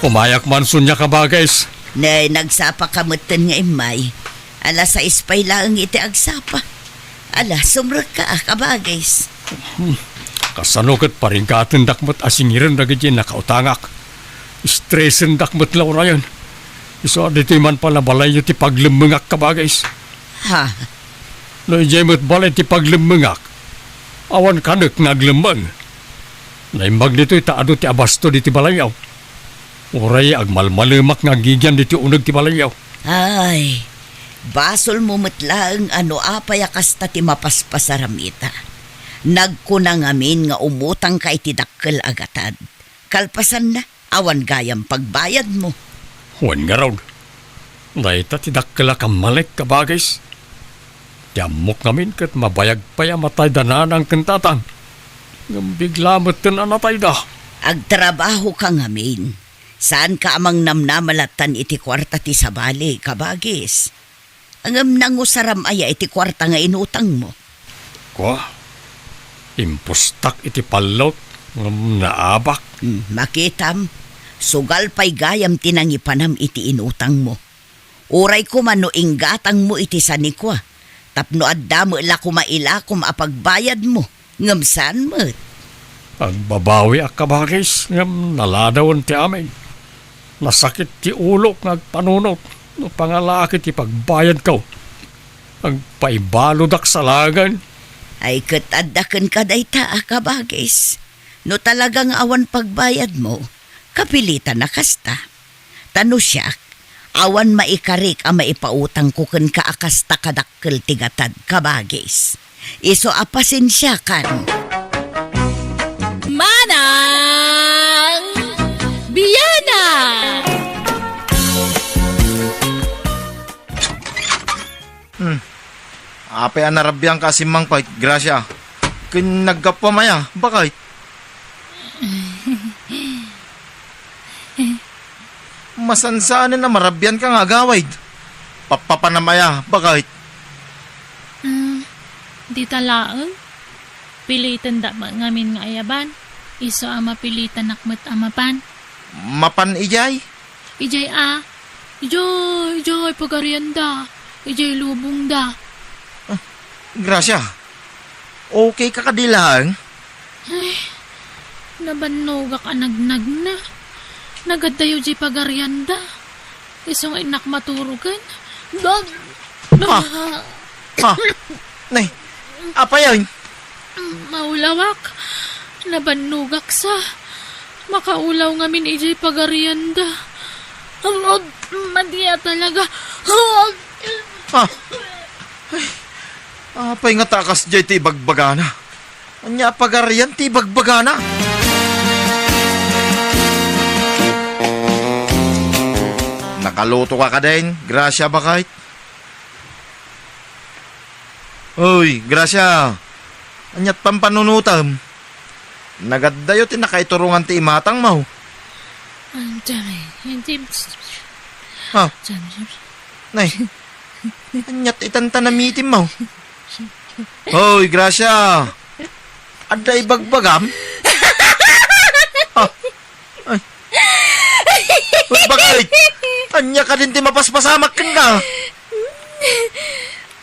Umayak man sunya ka bagais. Nay, nagsapa ka matan nga imay. Alas 6 pa'y laang iti agsapa. Ala, sumrot ka kabagais. Kasanukat pa rin katin dakmat asingiran na gadyan nakautangak. Stressin dakmat law na yan. Iso dito man pala balay ti paglemengak kabagais. Ha? No ijemot balay ti paglemengak. Awan kanek naglemeng. Naimbag dito itaado ti abasto di ti balayaw. Uray agmalmalemak nga gigyan di ti unag ti balayaw. Ay, basol mo matlaang ano apay akasta ti mapaspasaramita. Nagkunang amin nga umutang ka iti dakkel agatad. Kalpasan na, awan gayam pagbayad mo. Huwag nga raw. Naita ti dakkela kamalik kabagais. Tiamok namin kat mabayag paya matay dananang kentatan. Ngam bigla matin anatay da. Agtrabaho ka ngamin. Saan ka amang namnamalatan iti kwarta ti sabali, kabagis? Angam nangusaram aya iti kwarta nga inutang mo. Kwa, impustak iti palot ngam naabak. Makitam, sugal pa'y gayam tinangipanam iti inutang mo. Uray ko man no inggatang mo iti sanikwa. Tapno adda mo ila kumaila kum apagbayad mo. Ngam saan mo? Agbabawi ak kabagis ngam naladawan ti amin. Nasakit ti ulo ngagpanunot no pangalaki ti pagbayad ko. Agpaibaludak sa lagan. Ay katadakan ka dayta kabagis. No talagang awan pagbayad mo, kapilitan na kasta. Tano siya, awan maikarik ang maipautang ko kun kaakasta kadakkel tigatad kabagis. Iso apasin siya kan. Manang Biyana! Apay anarabyan ka si Mang Pait, grasya. Kun nagkapamaya, bakit? Masansaan na marabyan ka nga gawid. Papapanamaya, bakit? Di talaang. Pilitan da ngamin nga ayaban. Iso ama pilitan nakmat amapan. Mapan ijay? Ijay Ijay pagarianda. Ijay lubong da. Grasya, okay ka kadilang? Nabannoga ka nagnag na. Nagadayo di pagarianda. Iso nga inak maturugan. Ha? Nay, apa yun? Maulawak. Nabannugak sa. Makaulaw ngamin ijay pagarianda. Madiya talaga. Ha? Ay, apay nga takas jay ti bagbagana. Anya pagarian ti bagbagana. Nakaluto ka din, grasya bakit? Uy, grasya. Anyat pampanunutam. Nagaddayo ti nakaiturungan ti imatang mo. Ha? Nay, anyat itantanamitim mo. Hoy, grasya. Adda ibagbagam? Ha? Ay. Uy, bakit? Anya ka din ti mapaspasamak kan ka.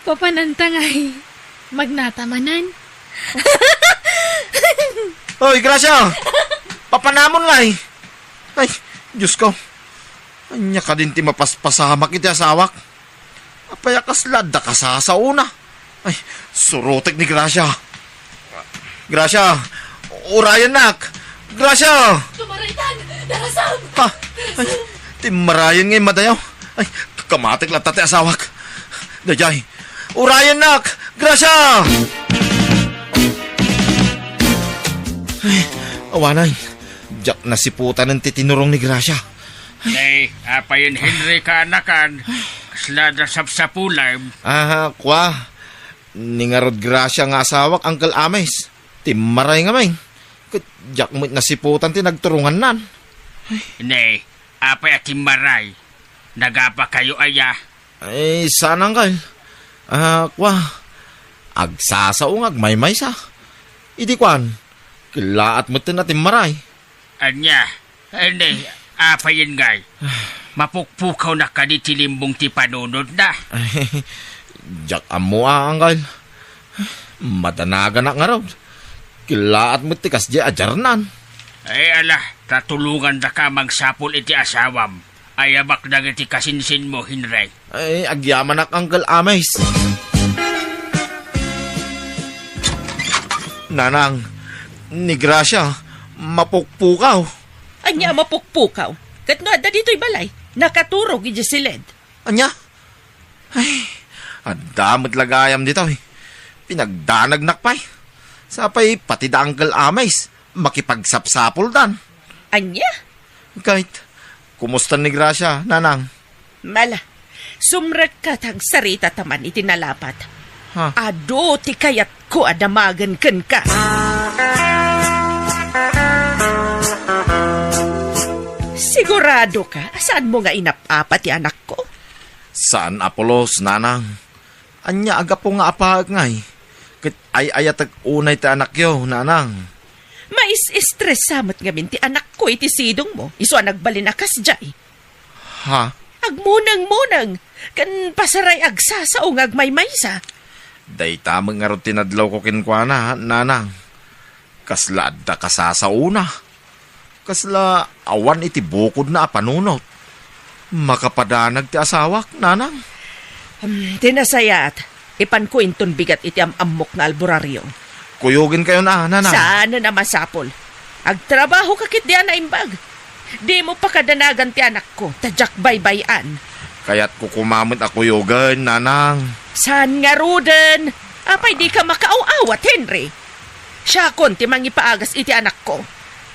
Papanantangay. Magnatamanan. Hoy, grasya. Papanamon lay. Ay, Diyos ko. Anya ka din ti mapaspasamak iti asawak. Apayakas lada ka sa una. Ay, surutek ni Grasya. Grasya, urayan nak. Gracia! Tumaraytan! Darasam! Ha? Ay, timarayan ngayon madayaw. Ay, kamatik lang tate asawak. Dayay, urayan nak! Gracia! Ay, awanay. Diyak nasiputan ng titinurong ni Gracia. Nay, apayin Henry ka anakan. Kasla na sapsapulay. Kwa. Ningarod Gracia nga asawak, Uncle Ames. Timaray nga may. Diyak mo nasiputan tinagturungan nan. Nay, apay at maray. Nagapa kayo aya. Ay, sana Uncle. Kwa. Agsasaong agmay-may sa. Idi kwan. Kilaat mo tinatim maray. Anya, nay, apayin ngay. Mapukpukaw na ka di tilimbong ti panunod na. Diyak amo Uncle. Matanaga na nga raw. Kilaat mo tikas di ajarnan. Ay ala, tatulungan na ka magsapol iti asawam. Ayabak na iti kasinsin mo, Henry. Ay, agyaman ak Uncle Ames. Nanang, ni Gracia, mapukpukaw. Anya mapukpukaw. Kat nga da dito'y balay. Nakaturog iti silid. Anya? Ay, adamot lagayam dito eh. Pinagdanag nakpay. Sapay pati da Uncle Ames, makipagsapsapol dan. Anya? Kahit, kumusta ni Gracia, nanang? Mala. Sumrek ka tag sarita taman iti nalapat. Ha? Ado ti kayat ko adamagan ken ka. Sigurado ka? Saan mo nga inapapa ti anak ko? Saan Apolos, nanang? Anya aga po nga apag ngay. Kat ay ayatag unay ti anak yo, nanang. Mais-stress samot nga min ti anak ko iti sidong mo. Iso nagbaliнаkas jay. Ha? Agmunang-munang. Kan pasaray agsasaong agmaymaysa. Day tamang nga ron tinadlaw ko kinkwana, nanang. Kasla adda kasasauna. Kasla awan iti bukod na apanunot. Makapadanag ti asawak, nanang. Tinasayat. Ipan ko inton bigat iti amok nga alburaryo. Kuyugin kayo na, nanang. Saan na masapol? Agtrabaho kakit di na imbag. Di mo pa kadanagan ti anak ko. Tadyak baybayan. Kaya't kukumamot ako yugan, nanang. Saan nga Ruden? Apay di ka makaaw-awat, Henry. Siya kon ti mangipaagas iti anak ko.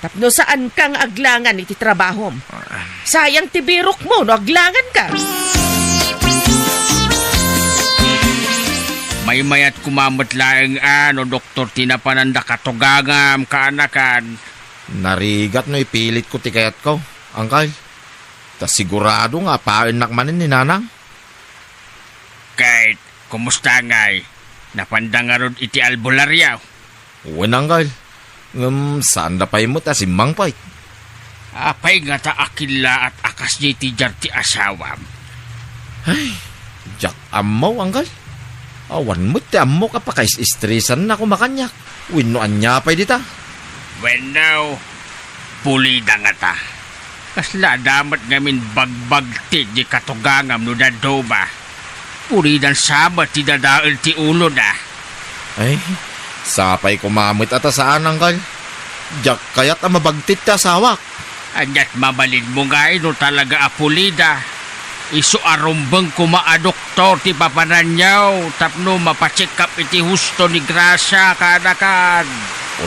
Tapno saan kang aglangan iti trabahom. Sayang ti birok mo no aglangan ka. May mayat kumamot laeng doktor tinapananda katugangam kaanakan. Narigat no ipilit ko ti kayat ko, angkal. Ta sigurado nga pain nakmanin ni nanang. Kahit, kumusta ngay? Napandangarod iti albularyaw. Uwan, angkal. Saan na pa'y mo ta si Mangpay? Apay nga ta akila at akas ni ti jar ti asawam. Jak amaw, angkal. Awan mo ti amo ka pa kais-istresan na kumakanyak. Winuan niya pa'y dita. When now, pulida nga ta. Kasla damat ngamin bagbag ti di katugangam no dadoba. Pulidan sabat ti dadaal ti ulo na. Ay, sapay kumamit ata saan, angkal. Jak kayat ang mabagtit ta sawak. Anyat mabalid mo ngay no talaga apulida. Isu arumbang kumaa doktor ti papananyaw. Tapno mapacheck up iti husto ni Gracia kanakan.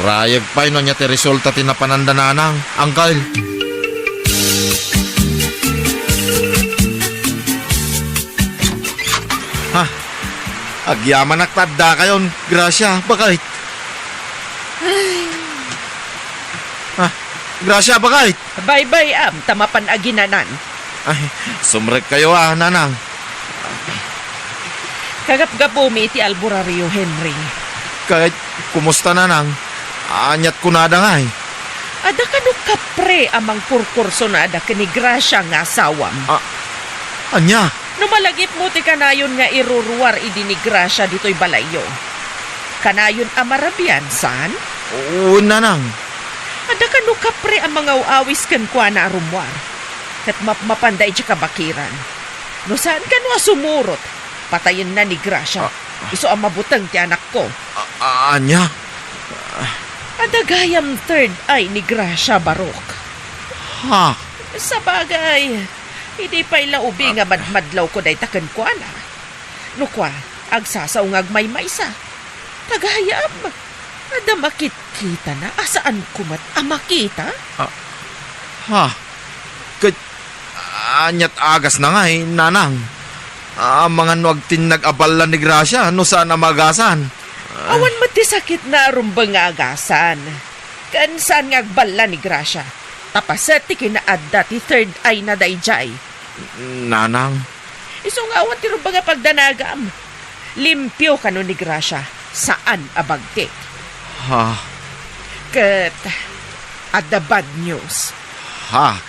Urayag pa'y no niya ti resulta tinapanandananang, angkal. Ha? Agyaman naktadda kayon, Gracia, bakit? Ha? Gracia, bakit? Bye-bye tamapan aginanan. Ay, sumrek kayo nanang. Kagap-gapumi iti alburaryo, Henry. Kahit kumusta nanang, anyat kunada nga eh. Ada ka no kapre amang purkurso na ada kani Gracia nga asawam. Anya? Numalagip mo ti kanayon nga iruruwar idi ni Gracia dito'y balayo. Kanayon amarabian, san? Oo, nanang. Ada ka no kapre ang mga uawis kan kwa na arumwar. Kat mapanday di kabakiran. No saan ka no sumurot? Patayin na ni Gracia. Iso ang mabutang ti anak ko. Anya? Adagayam third eye ni Gracia Barok. Ha? Sa bagay, hindi pa ila ubi nga madmadlaw ko day taken ko ana. Nukwa, agsasaw ngag may maysa. Tagayam, ada makita na asaan kumat makita? Ha? Anyat agas na nga nanang. Mga nuag tinag-abala ni Gracia, no saan namagasan? Awan mati sakit na rumbang nga agasan. Kan saan nga agbala ni Gracia? Tapasat ti kinaadda ti third eye na dayjay. Nanang, Iso nga awan ti rumbang nga pagdanagam. Limpyo ka no ni Gracia. Saan abagtik? ha? Kat, adda bad news. Ha?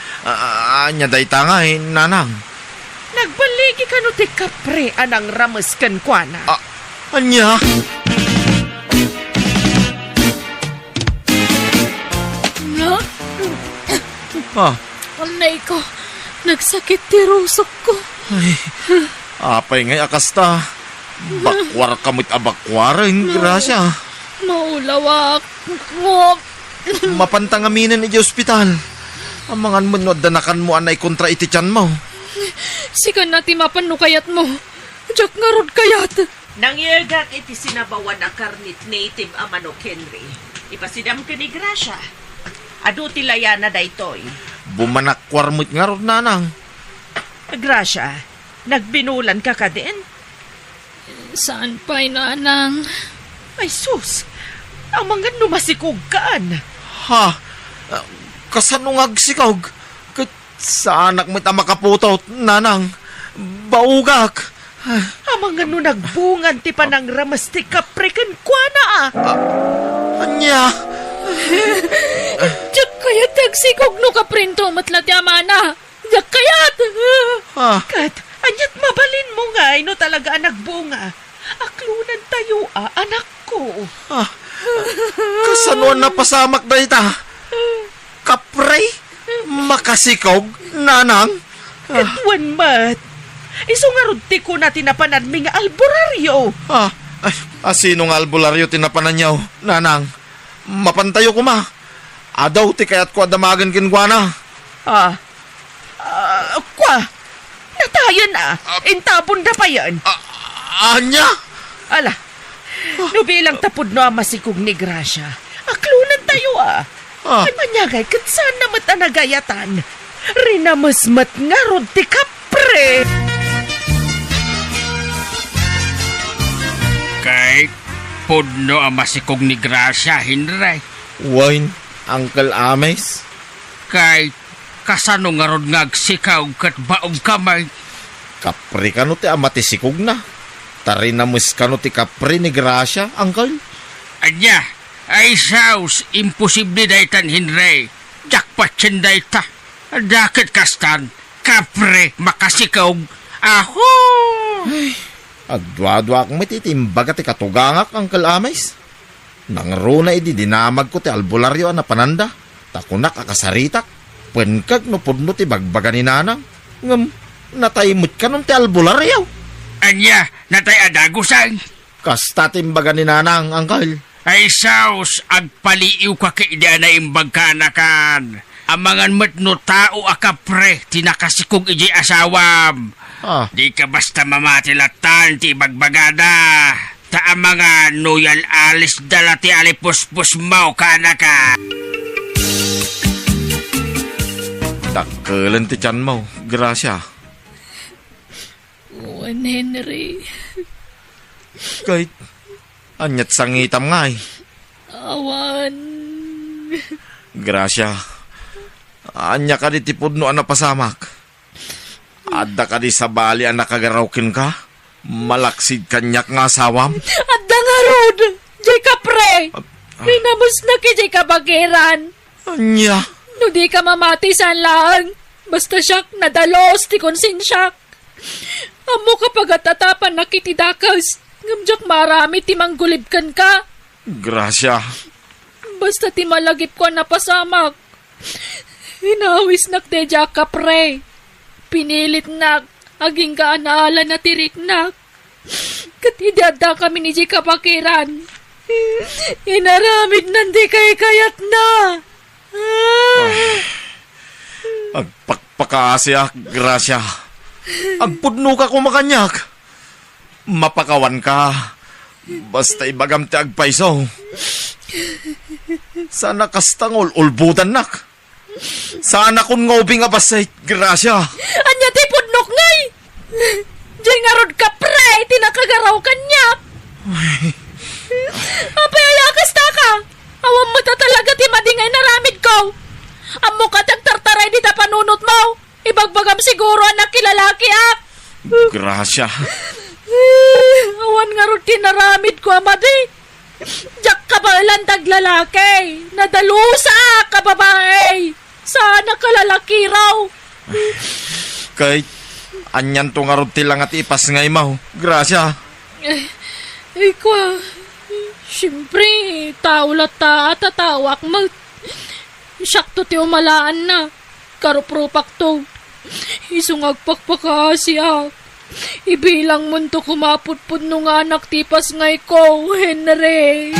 Anya day tanga nanang. Nagbaligi ka no ti kapre anang rames kan kuana. Anya? Na, Ha? anay ko. Nagsakit ti rusok ko. Apay ngay akasta. Bakwar kamit abakwarin, Gracia. Maulawak mo. Mapantang aminan iti ospital. Amangan mo no danakan mo anay kontra iti tiyan mo. Sikan na ti mapanukayat mo. Diyak nga rod kayat. Nangyagat iti sinabawan na karnit native Amanok Henry. Ipasidam ka ni Gracia. Adu ti layana daytoy. Bumanakwar mo't nga ron, nanang. Gracia, nagbinulan ka ka din? Saan pa'y nanang? Ay sus, ang mga numasikog kaan. Ha? Kasanungag sikog? Sa anak mo't makaputot, nanang. Baugak. Ang mga nagbungan ti panang ramas ti kaprekan kwa na Anya? Diyak kayat tagsigog no kaprinto matla ti amana. Diyak kayat. Ha? Kat, anyat mabalin mo nga, no talaga anak bunga. Aklunan tayo, anak ko. Kasanuan na pasamak na ita? Kapre? Makasikog, nanang? Edwan mat. Iso nga rudti ko na tinapanan mi nga alboraryo. Sino nga albularyo tinapanan niyaw, nanang? Mapantayo ko ma. Adaw ti kayat ko adamagan kinkwana. Kwa, natayan intabon na pa yan. Anya? Ala, nubilang tapod no masikog ni Gracia. Aklunan tayo Ay manyagay, kat saan namat anagayatan? Rinamasmat nga rod ti kapre. Kay, podno ang masikog ni Gracia, Henry. Wine, Uncle Ames? Kay, kasano nga ron ngagsikaw kat baog kamay. Kapre ka no ti amatisikog na. Tarinamus ka no ti kapre ni Gracia, Uncle? Anya, ay saus, imposible daytan, Henry. Jackpot sin dayta. Dakit kastan, kapre, makasikaw. Aho! Agdwa-dwa akong matitimbaga ti katugangak, Uncle Ames. Nangro na idi dinamag ko ti albularyo na pananda. Takunak akasaritak. Pwenkag no pudno ti bagbaga ni nanang. Ngam, nataymut ka nun ti albularyo. Anya, natay adagusan. Kasta timbaga ni nanang, Uncle. Ay saus, agpaliiw ka kaida na imbag ka anakan. Amangan mo't no tao akapre, tinakasikog iji asawam. Di ka basta mamatilatan ti bagbagada. Ta mga noyal alis dala ti alipuspus mau ka anaka. Dakkelan ti tiyan mo, Gracia. Juan Henry. Kahit, anyat sangitam nga Awan. Gracia, anya ka di tipod no pasamak. Adda ka di sa bali ang nakagaraukin ka. Malaksid kanyak nga asawam. Adda nga rod. Jay kapre. Rinamos na ki jay kabagiran. Anya? No di ka mamati sa lang. Basta siyak nadalos ti konsensyak. Amo kapag atatapan na kitidakas. Ngamjak marami ti manggulibkan ka. Gracia. Basta ti malagip ko na pasamak. Hinawis nak te jak kapre. Pinilit nak. Aging kaanaala na tirik nak. Katidada kami ni Jay kapakiran. Inaramid nandi kay kayat na. Agpakpakasya, Gracia. Agpudno ka kumakanyak. Mapakawan ka. Basta ibagam ti agpaiso. Sana kastangol ulbutan nak. Sana kun ngobing abasay, Gracia. Anya ti pudnok ngay. Diyan nga rod ka pre, tinakagaraw kanyak. Apay ayakas ta ka. Awam mo ta talaga ti madingay naramid ko. Amo ka tagtartaray di ta panunot mo. Ibagbagam siguro anak kilalaki ak. Gracia. Awan nga rod tinaramid ko amadi. Diyak ka ba landag lalaki? Nadalusa ka babae. Sana ka lalaki raw. Kay, anyan to nga rod tilang at ipas ngay mo. Gracia. Ikaw, siyempre, taulat ta at tatawak mag. Siyakto ti umalaan na. Karuprupak to. Isungagpakpaka siya. Ibilang mo to kumaputpud nung anak tipas ngay ko, Henry.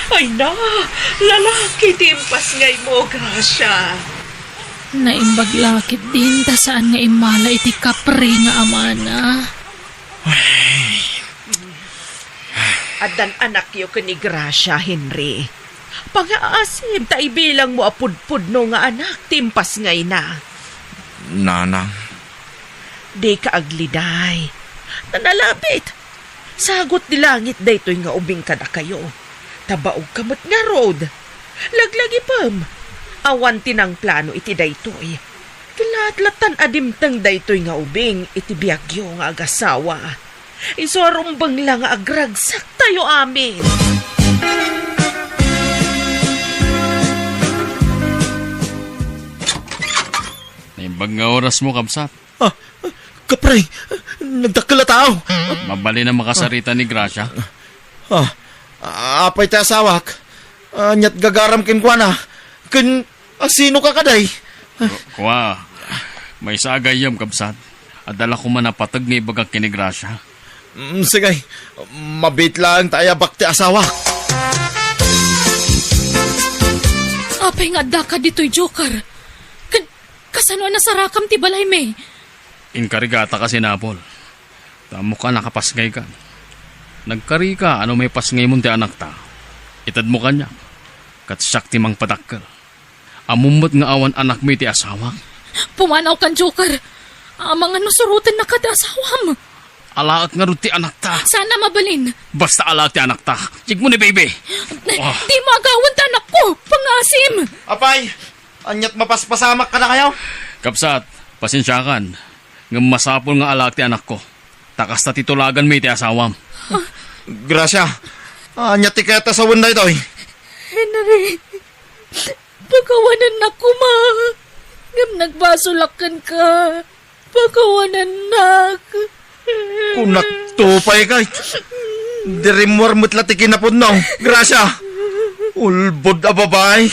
Ay na, lalaki timpas ngay mo, Gracia. Naimbaglakit din ta saan nga imala iti kapre nga amana. Adan anak yo ni Gracia, Henry. Pag-aasim, ta ibilang mo apudpud no nga anak, timpas ngay na. Nanang. Di ka agliday. Nanalapit. Sagot di langit daytoy nga ubing kada kayo. Tabaog kamot nga road. Laglagi pam. Awan tinang plano iti daytoy. Kilatlatan adimtang daytoy nga ubing iti biyagyo nga agasawa. Isuarumbang lang nga agragsak tayo amin. Naimbag nga oras mo, Kabsat. Kapre, nagdakila tao. Mabali na makasarita ni Gracia. Apay ta asawak. Anyat gagaram kin kwa na. Kin asino ka kaday. Kuwa, may sagayam, Kabsat. Adala ko man napatag ni ibagak kini Gracia. Sige, mabit lang tayo bakti asawak. Apay nga da ka dito'y joker. Kasano na sarakam ti balay me? Inkarigata kasi Napol. Tamo ka nakapasngay ka. Nagkari ka, ano may pasngay mo ti anak ta. Itad mo kanya. Katsyak ti mang padakkel. Amumot nga awan anak mo iti asawak. Pumanaw kan joker. Amang ano surutin na kada asawam. Alaak nga rin ti anak ta. Sana mabalin. Basta alaak ti anak ta. Chig mo ni baby. Di mo agawan ta anak ko. Pangasim. Apay, anyat mapaspasamak ka na kayo? Kapsat, pasensyakan. Nga masapol nga alaak ti anak ko. Takas na titulagan mo iti asawam. Gracia, anyat ti kaya sa wanda ito. Henry, pagkawanan na ko, ma. Ngam nagbasulakan ka. Pagkawanan na. Kung nagtupay ka, dirimwar mo't latikin na po no. Gracia, ulbod a babae.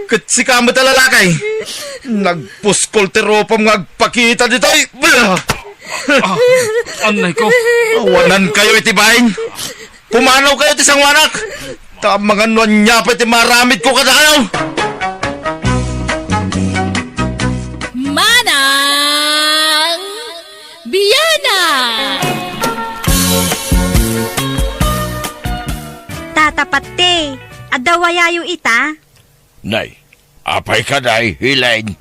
Katsikamot a lalakay. Nagpuskol ti ropam nga agpakita dito. Anay ko. Awanan kayo itibahin. Pumanaw kayo ti sang wanak. Tamang ano niya pa iti maramit ko kada kayo. Manang Biyana! Tatapat te, adawayayo ita. Nay, apay ka day, hilain.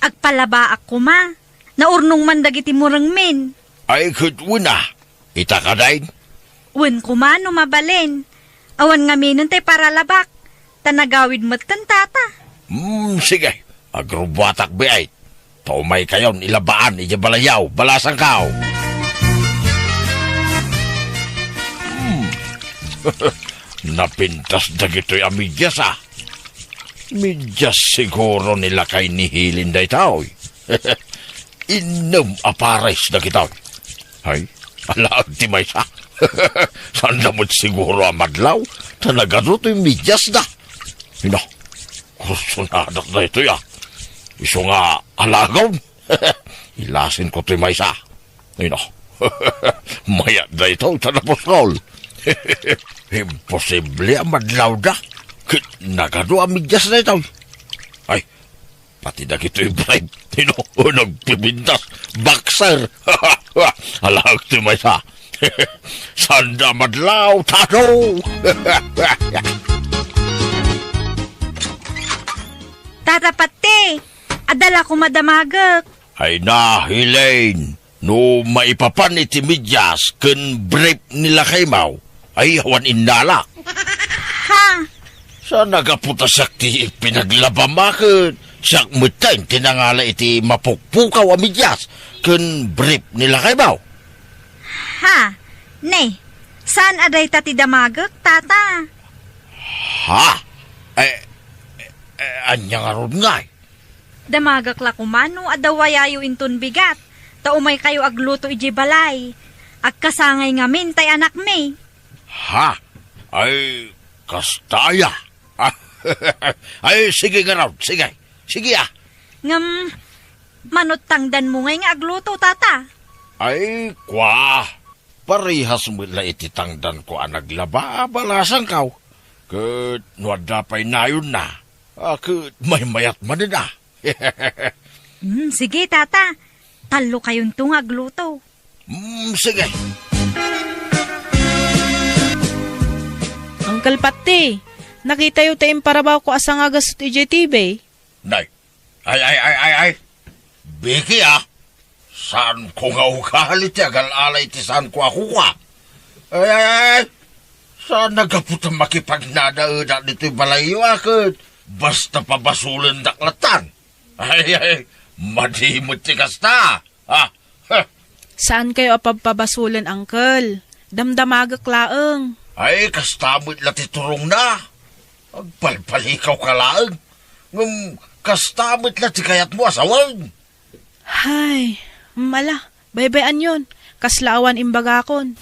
Agpalaba ako ma. Naurnong mandagiti murang men. Ay kutwuna, ita ka day. Wen ko ma no mabalin. Awan nga minon tay para labak. Tanagawid mo't kan tata. Sige, agrubatak biay. Taumay kayon, ilabaan, ijabalayaw, balasang kao. Napintas na gito'y amidyas ah. Midyas siguro nila kay nihilin day tao. Inom apares na kita. Ay, alaag ti may sa. Saan namot siguro ang madlaw? Talaga ro to'y midyas na. kursunadak na ito ya. Iso nga alagaw. Ilasin ko ito may isa. Ino. Mayat na ito, tanapos kol. Imposible ang madlaw da. Nagado ang midyas na ito. Ay, pati na kito yung bribe. Ino, nagpibintas. Boxer. Alag ito may isa. Sanda madlaw, tato. Tata pati, adala ko madamagak. Ay na, Helene. No maipapan iti midyas ken brief nila kay Mau. Ay awan indala. Ha? Sa nagaputa sakti pinaglabamaken. Siyak mutain tinangala iti mapukpukaw a midyas ken brief nila kay Mau. Ha? Ne, saan aday tati damagak, tata? Ha? Anya nga ron nga eh. Damagak la kumano adawayayo inton bigat. Taumay kayo agluto iji balay. Agkasangay ngamin tay anak me. Ha? Ay, kastaya. Ay, sige nga raw, sige. Sige ah. Ngam, manot tangdan mo ngay nga agluto, tata. Ay, kwa. Parihas mo na ititangdan ko ang naglaba, balasang kaw. Kat, nuwada pa'y nayon na. Kat, may mayat man na. Sige, tata. Talo kayong tung agluto. Sige. Uncle Pati, nakita yung tayong parabaw ko asang agas sa TJTV. Nay, ay. Biki ah. Saan ko nga ukahalit ya, galalay ti saan ko ako ka. Ay. Saan nagaputang makipagnadaedan dito'y balayo akit. Basta pabasulan daklatan. Ay. Madimot ti kasta. Saan kayo apapabasulan, Uncle? Damdamagak laeng. Ay, kastamot lati turong na. Agpalpalikaw ka laeng. Kastamot lati kayat mo asawang. Hay, mala, baybayan yun. Kaslaawan imbagakon.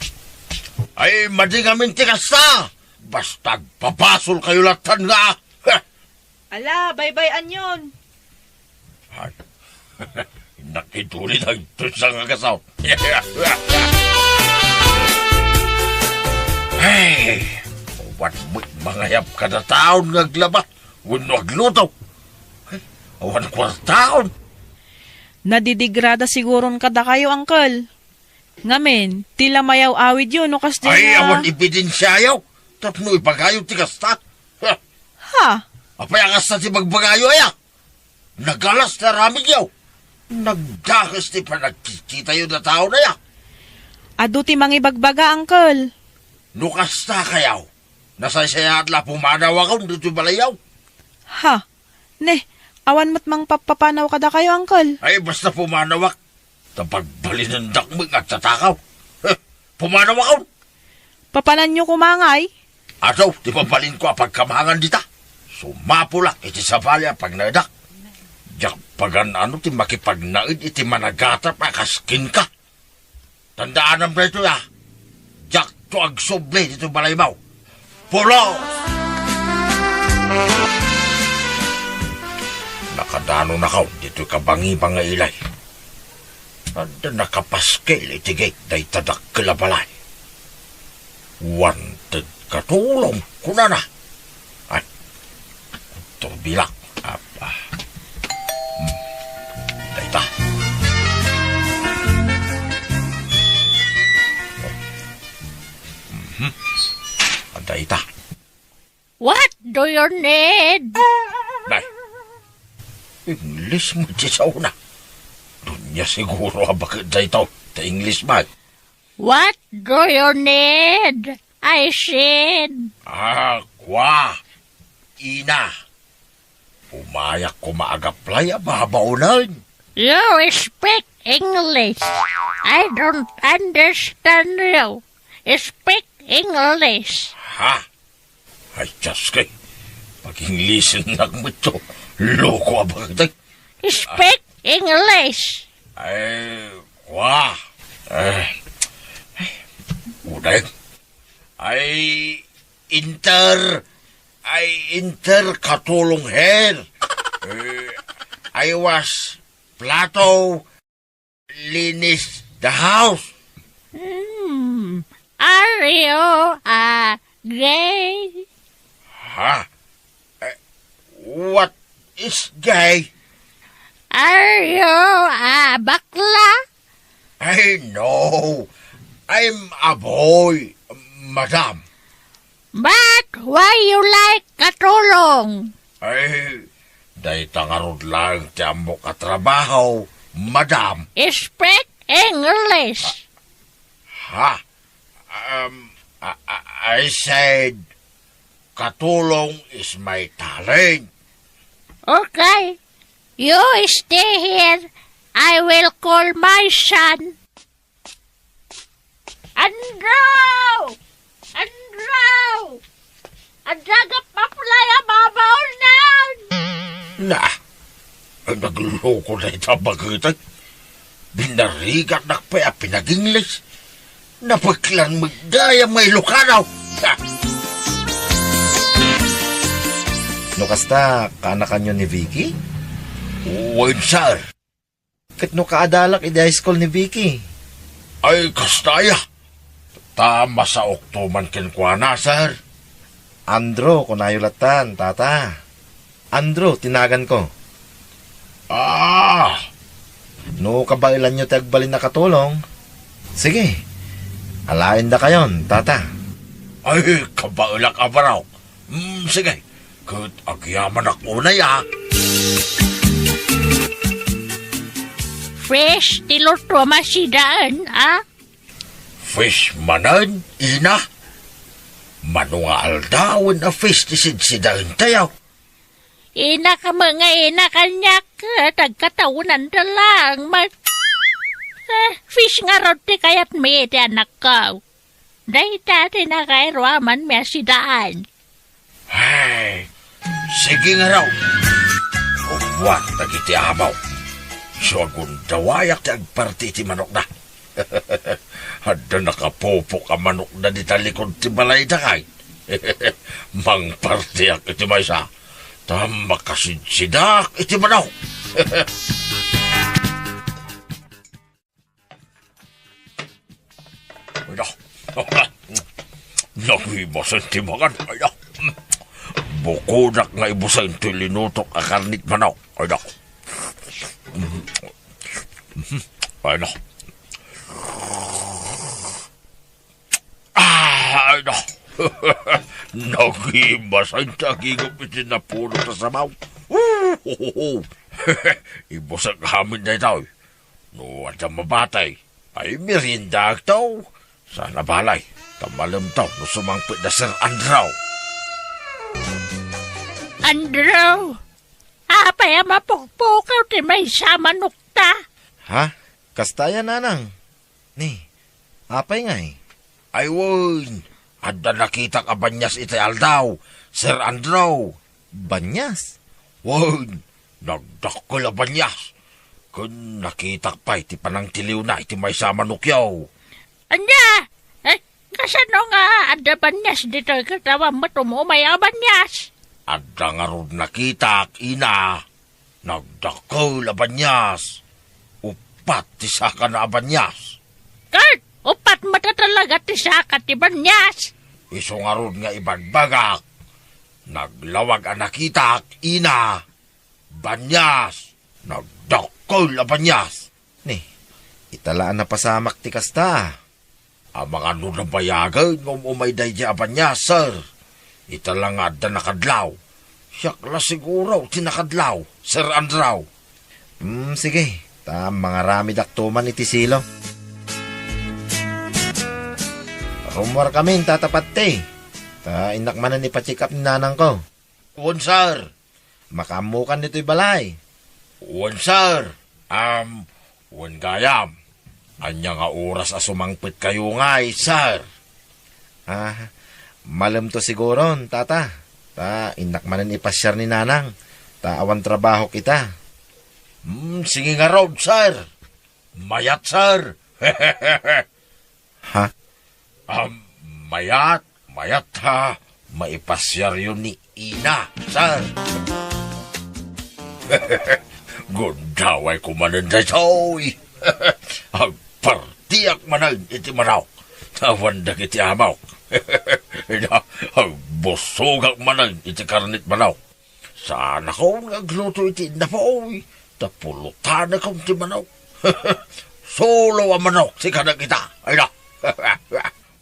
Ay, madingamin ti kasta. Basta papasol kayo latan nga. Ala, baybayan yun. Ay, nakituli na ito sa kagasaw. Ay, what mangayap ka na taon ngaglabat. Wano agluto. Ay, awan kwartaon. Nadidigrada siguron kada kayo, Uncle. Ngamen, tila mayaw awid yun, no kas Ay, awan ibidensyayaw. Tapno ipagayo ti kasta. Ha? Apay ang kasta ti magbagayo ayak. Nagalas na ramig yaw. Nagdakas ti pa nagkikita yun na tao na yak. Adu ti mangibagbaga, Uncle. Nukas na kayaw. Nasaysaya at la pumanaw ako dito balayaw. Ha? Ne, awan mo't mang papapanaw kada kayo, Uncle. Ay, basta pumanawak. Tapagbalinandak mo at tatakaw. Pumanaw ako. Papanan nyo kumangay? Ataw, di papalin ko pagkamahangan dita. Sumapulak iti sabalya pag nadak. Diyak pagan ano ti makipagnaid iti managatap akaskin ka. Tandaan ang preto ya. Diyak to agsoble dito balaymaw. Pulo! Nakadano na kaw dito kabangi mga ilay. Anda nakapaskel iti gate day tadak kalabalay. Wanted katulong kuna na. Ay, turbilak. Dayta. Dayta. What do you need? Nay, English mo di sa una. Dunya siguro abag dayta. Ta English ba? What do you need? I said. Kwa. Ina. Umayak ko maagaplay mabaunan. You speak English. I don't understand you. Speak English. Ha? Ay, Diyos kay. Pag-Englishin lang mo ito. Loko abag day. Speak English. Ay, kwa. Uday. Ay, ay interkatulong her. I was plato linis the house. Are you gay? Ha? What is gay? Are you bakla? I know. I'm a boy, madam. But why you like katulong? Ay, day tangarod lang tiyamo katrabaho, madam. Speak English. Ha? I said, katulong is my talent. Okay. You stay here. I will call my son. Andrew! Andrew! Adagap maplay ang babaw na! Na, ang nagluloko na itabagitan. Binarigat na pa pinag-English. Napagklan magdaya may lukanaw. Ha! No kasta, kanakan nyo ni Vicky? Wait, sir. Kat no kaadalak iti high school ni Vicky. Ay, kastaya. Tama sa oktuman kinkwana, sir. Andro, kunayulatan, tata. Andro, tinagan ko. Ah, No kabailan nyo tagbalin na katulong. Sige, alain da kayon, tata. ay, kabaulak abaraw. Sige, kat agyaman ako na ya. Fresh tiluto masidaan, Fish manan, ina. Manungal daw na fish tisid si dahin tayaw. Ina ka mga ina kanyak, tagkataunan na lang. Fish nga roti kaya't may iti anak ko. Dahil dati na kairwaman may sidaan. Ay, sige nga raw. Huwag nagiti amaw. So agun dawayak ti agparti ti manok na. Hada nakapopo ka manok na di talikod ti balay da kay. Mang parti ak iti maysa. Tama kasidsidak iti manok. Nakibasan ti makan. Bukudak nga ibusan ti linutok akarnit manok. Ay, nakibasan ti agigap iti napuno ta sabaw. Ibusan kahamin na itaw. No, at ang mabatay. Ay, merinda ito. Sana balay. Tamalam taw no sumangpit na Sir Andrew. Andrew! Apay mapukpukaw ti may sama nukta. Ha? Kastaya nanang. Ni, apay nga eh. Ay, won. Adda nakita ka banyas iti aldaw, Sir Andrew. Banyas? Won, nagdakol a banyas. Kun nakita pa iti panang tiliw na iti may sama nukyaw. Anya! Kasano nga ada banyas dito katawa mo tumumay ang banyas? Adda nga rod nakita ina. Nagdakol a banyas. Upat ti saka na a banyas. Kurt! Upat mata talaga ti saka ti banyas. Iso nga rod nga ibagbagak. Naglawag a nakita ina. Banyas. Nagdakol a banyas. Ni, italaan na pasamak ti kasta. Ang mga nunabayagan ng umayday di abanya, sir. Italang adda nakadlaw. Siyak la siguro tinakadlaw, Sir Andrew. Sige. Mga rami daktuman iti silo. Rumor kami, tatapat te. Inakmanan ni pa-check up ni nanang ko. Uwan, sir. Makamukan nito'y balay. Uwan, sir. Uwan gayam. Anya nga oras a sumangpit kayo ngay, sir. Malam to siguro, tata. Inakmanan ipasyar ni nanang. Awan trabaho kita. Sige nga raw, sir. Mayat, sir. Ha? Mayat ha. maipasyar yun ni Ina, sir. Gundaway ko manan da soy. Ang partiyak manan iti manaw. Tawan da kiti amaw. Ang busugak manan iti karnit manaw. Sana ko ngagluto iti napaoy. Tapulutan na kong ti manaw. Solo ang manok si kanang kita. Ay na.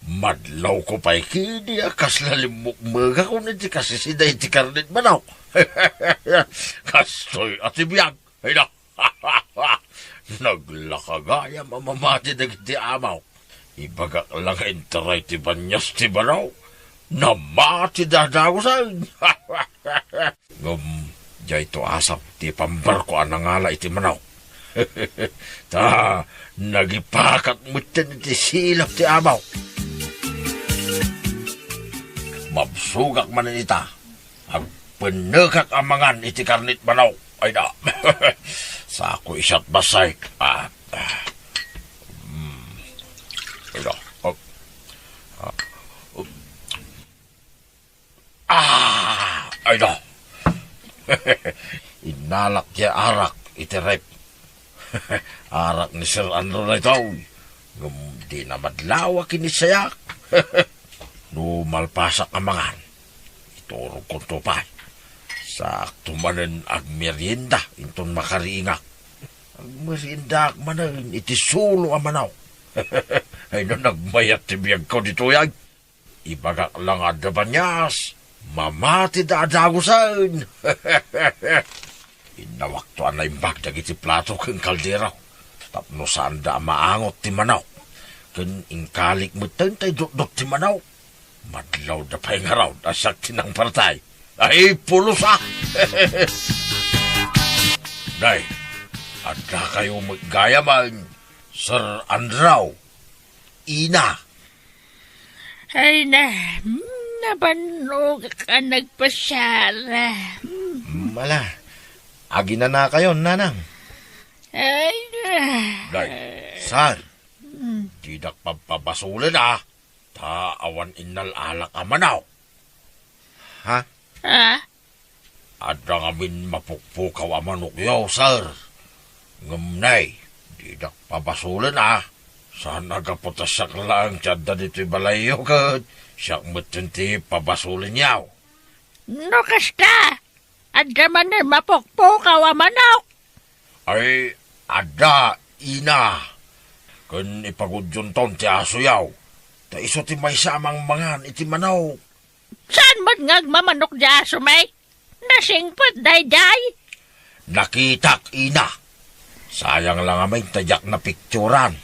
Madlaw ko pa'y kini akas lalimukmaga ko na di kasi siday ti karnit manaw. Kastoy at ibiyag. Ay na. Naglakagaya mamamati na kiti amaw. Ibagak lang interay ti banyas ti manaw. Namati dadawasan. Jay to asaw ti pambar ko anangala iti manaw. Ta, nagipakat mo iti silap ti amaw. Mabsugak man ita. Ang penekak amangan iti karnit manaw. Ay na. Sa ako isat basay. Ay na. Ay na. Inalak niya arak iti rep. Arak ni Sir Andrew na ito. Di na madlawa kinisayak. Numalpasak amangan. Iturog ko to pa. Sakto manen ag merienda inton makariingak. Ag merienda ag manen iti sulo amanaw. Ay no nagmayat ti biyag ko dito yan. Ibagak lang ada banyas. Mamati da adagusan. Inawak to anay bag dagiti plato keng kaldera. Tapno saan da maangot ti manaw. Ken ingkalik mo tay dot ti manaw. Madlaw da pa'y ngaraw da siyak tinang partay. Ay, pulos ah! Day, ada kayo maggaya man, Sir Andrew, Ina. Ay na, nabanog ka nagpasyara. Mala, agi na kayo, nanang. Ay na. Day, Sir, tidak pagpabasulan ah. Awan innal alak amanaw. Ha? Ha? Ada ngamin mapukpukaw amanok yaw, sir. Ngamnay, di dak pabasulan ah. Saan nagaputas siya lang tiyada dito'y balayo ka. Siyak matunti pabasulan yaw. No kasta, ada man na mapukpukaw amanok. Ay, ada, Ina. Kun ipagudyon ton ti aso yaw. Ta iso ti may samang mangan iti manaw. Saan man ngagmamanok di aso may? Nasingpot day-day. Nakitak, Ina. Sayang lang amay tajak na pikturan.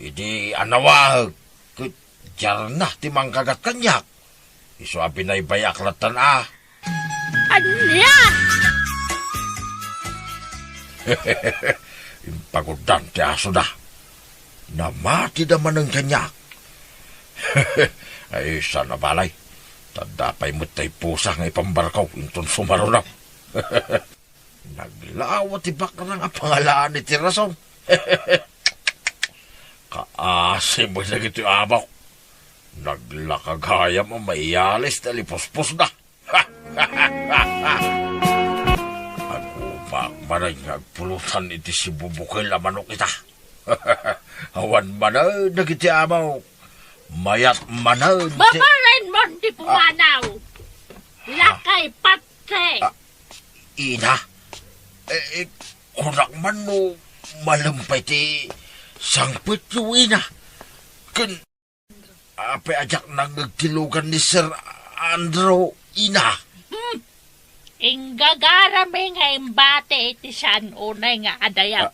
Idi anawahag. Kudyar na ti mangkagat kanyak. Iso abinay bayaklatan ah. Anya? Impagudan ti aso da. Namati daman ng kanyak. Ay, sana balay. Tadapay mo tay pusa nga ipambarkaw. Inton sumarunaw. Naglawat ibak na nga pangalaan ni Tirason. Kaasi mo na gito abaw. Naglakagaya mo maiyalis na lipospos na. Agubak manay nagpulutan iti si bubukay lamanok ita. Awan manay nagiti abaw. Mayat manay. Babalin mo di pumanaw. Lakay patre. Ina, kunak man no malampay ti sangpit yung ina. Kun, ape ajak nang nagtilugan ni Sir Andrew, Ina. Inggagarami nga imbate iti saan unay nga adayaw.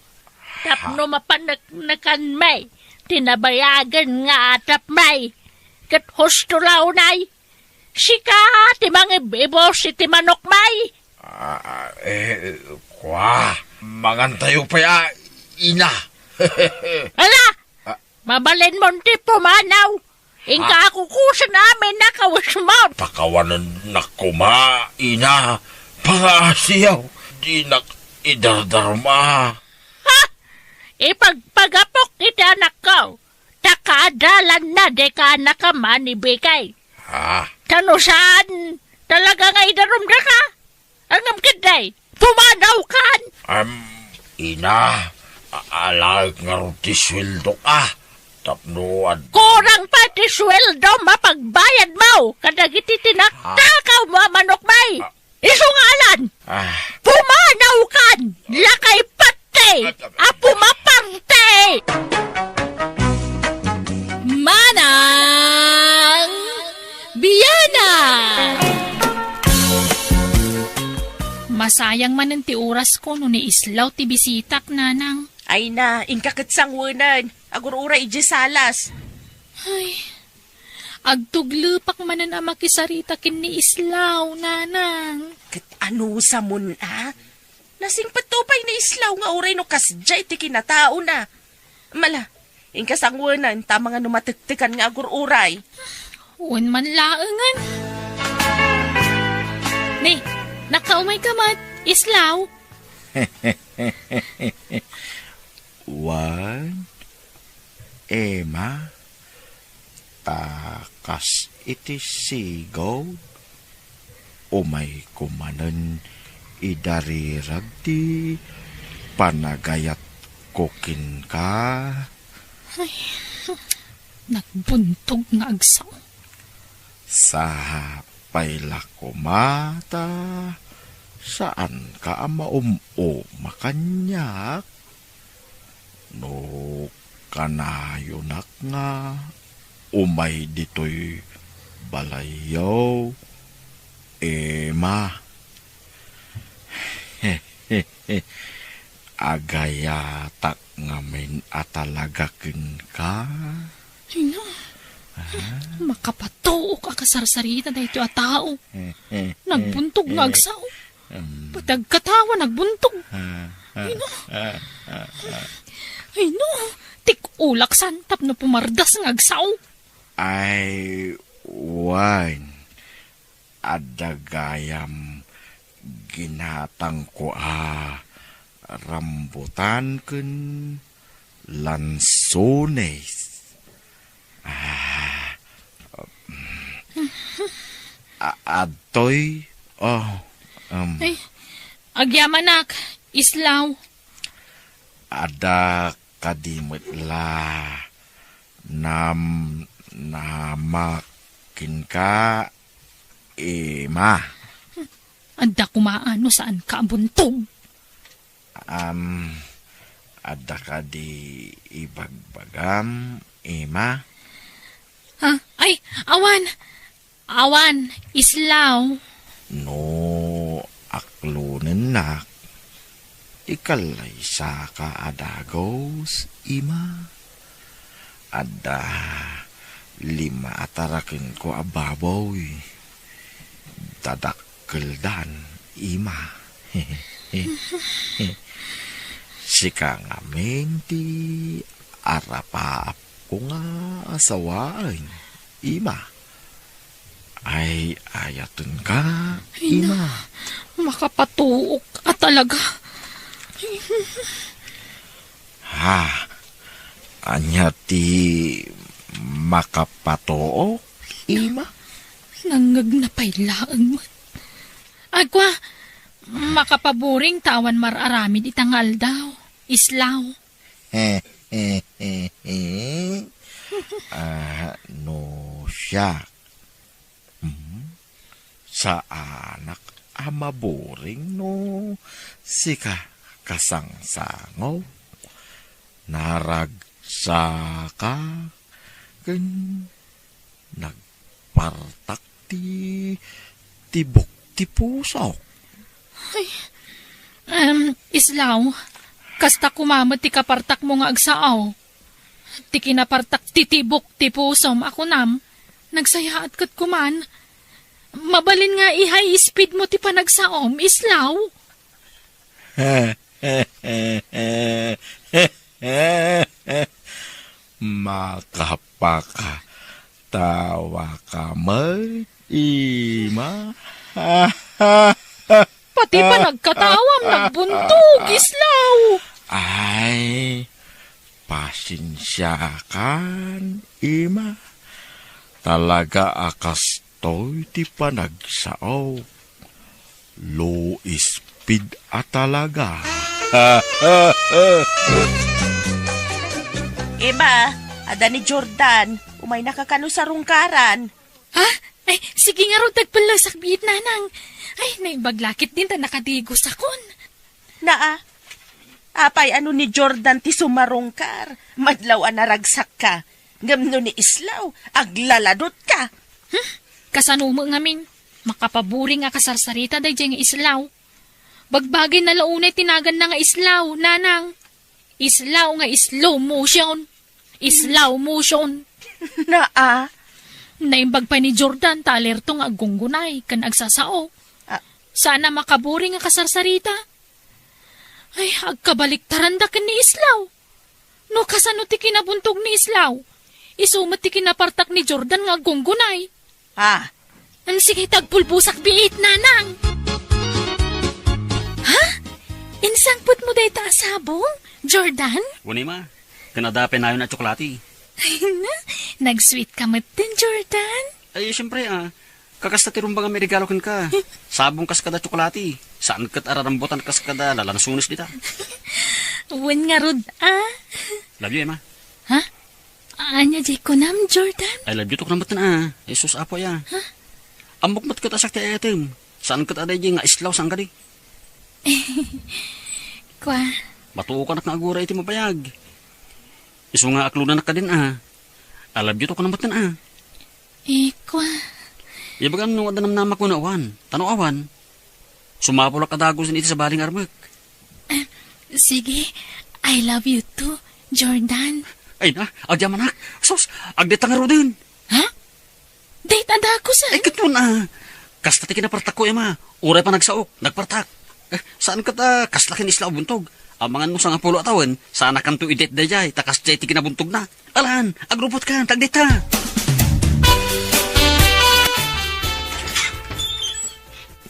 Tapno mapanagnakan may. Tinabayagan nga atap may. Kat husto launay. Sika, timang ibibos iti manok may. Mangantayo pa ya, Ina. Ala, mabalin mo di pumanaw. Ingka akukusa namin nakawas mo. Pakawanan na kuma, Ina. Pangasiyaw. Di nak idardarma. Ipagpagapok iti anak ko. Takadalan na de ka nakamanibigay. Ha? Tano saan pumanaw kan! Ina, alag nga rin ti sweldo ka. Tapnoan. Kurang pa ti sweldo mapagbayad mo! Kadagiti tinakakaw mo ang manok bay! Isungalan! Pumanaw kan! Lakay pati! Apo maparte! Manang Biyana! Masayang man ang ti oras ko no ni islaw ti bisitak, nanang. Ay na, ingkakatsangwanan. Agurura iji salas. Ay, agtuglupak manan ang makisarita kin ni islaw, nanang. Kat ano sa mun, ah? Nasing patupay ni islaw nga uray no kasjay ti kinatao na. Mala, ingkasangwanan, tama nga numatiktikan nga agururay. Uwan man laangan. Ni, nakaumay ka mat, islaw. Wan, Emma, takas iti sigaw, umay kumanan idarirag ti panagayat kukin ka. Nagbuntog nga agsaw. Sa payla kumata, saan ka makanyak? No kanayonak nga, umay dito'y balayaw, Emma. Agayatak ngamin atalagakin ka. Ay no, makapatuo ka kasarsarita na ito a tao. Nagbuntog nga agsaw. Patagkatawa nagbuntog. Ay no. Ay no, tik-ulak santap na pumardas ng agsaw. Ay, wan, adagayam ginatang ko rambutan kun lansones. Adoy, Ay, agyamanak, islaw. ada kadimit la namakin ka, Emma. Anda kumaano saan ka buntog. Ada ka di ibagbagam, Emma. Ha? Ay, awan, islaw. No, aklunin nak. Ikalay sa ka adagos, Ima. Ada 5 atarakin ko ababoy. Dadakkeldan, Ima. Sika ngamin ti arapaap ko nga asawain, Ima. Ay ayatun ka, Ima. Makapatuok at talaga. Anya ti makapatook, Ima? Nangag na pailaang man. Agwa, makapaboring tawan mararamid itangal daw. Islaw. No siya. Sa anak amaboring no sika kasangsangaw. Naragsaka ken nagpartak ti tibok ti puso. Islaw, kasta kumamad ti kapartak mo nga agsaaw. Ti kinapartak ti tibok ti pusom ako nam, nagsayaat kat kuman. Mabalin nga i-high speed mo ti panagsaom, Islaw. Makapaka tawa ka may Ima. Pati pa nagkatawam, nagbuntog, Islaw. Ay, pasensya kan, Ima. Talaga akas to'y ti panagsao. Low speed talaga. Ema, ada ni Jordan, umay nakakano sa rungkaran. Ha? Ay, sige nga ro, tagpalasak biit nanang. Ay, naibaglakit din ta nakadigos akon. Naa, apay ano ni Jordan ti sumarungkar. Madlaw naragsak ka. Ngamno ni Islaw, aglaladot ka. Kasano mo ngamin, makapaburi nga kasarsarita day nga islaw. Bagbagay na launay tinagan na nga islaw, nanang. Islaw nga slow motion. Islaw motion. Naa, Naimbag pa ni Jordan ta alerto nga agunggunay kan agsasao. Sana makaburi nga kasarsarita. Ay, agkabaliktaran da ken ni Islaw. No kasano ti kinabuntog ni Islaw. Isumat ti kinapartak ni Jordan nga agunggunay. Ang sige tagpulbusak biit, nanang. Ha? Insangput mo day ta sabong, Jordan? Wani ma, kanadapin na yun na tsokolati. Nag-sweet ka mat din, Jordan. Ay, siyempre kakasta tirumbang may regalo kan ka. Sabong kas kada tsokolati. Saan kat ararambutan kas kada lalansunis dita. Wen nga rod, Love you, Emma. Ha? Anya jay ko nam, Jordan? I love you to kanamatan Jesus apo ya. Amok mat kat asak ti etem. Saan kat aday nga islaw saan ka di? Kwa. Matuo ka na agura iti mapayag. Iso nga aklunan na ka din I love you to kanamatan Kwa. Ibagan nung adanam namak ko na awan. Tano awan. Sumapulak kadagos iti sa baling armak. Sige, I love you too, Jordan. Ay na, agyaman nak. Sos, agdita nga ro din. Ha? Date ada ko sa... Ay, katun Kasta ti kinapartak ko, Emma. Uray pa nagsaok, nagpartak. Saan ka ta? Kaslakin isla o buntog. Amangan mo sa nga pulo atawan, sana kanto idet da jay, takas jay ti kinabuntog na. Alan, agrupot ka, tagdita.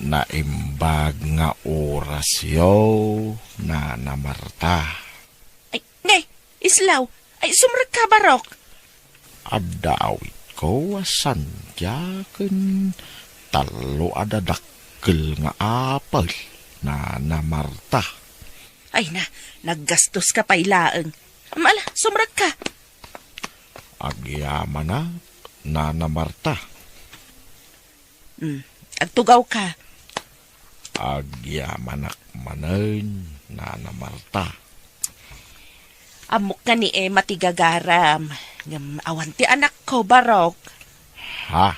Naimbag nga orasyo na namarta. ay, ngay, Islaw, ay sumrag ka barok. Adawit ko asanjaken talo ada dakkel nga apel na namarta. Ay na, naggastos ka pa ilaang. Amala, sumrag ka. Agyaman na namarta. Agtugaw ka. Agyamanak manen na namarta. Amok ka ni Emma ti gagaram. Ngam awan ti anak ko, barok. Ha?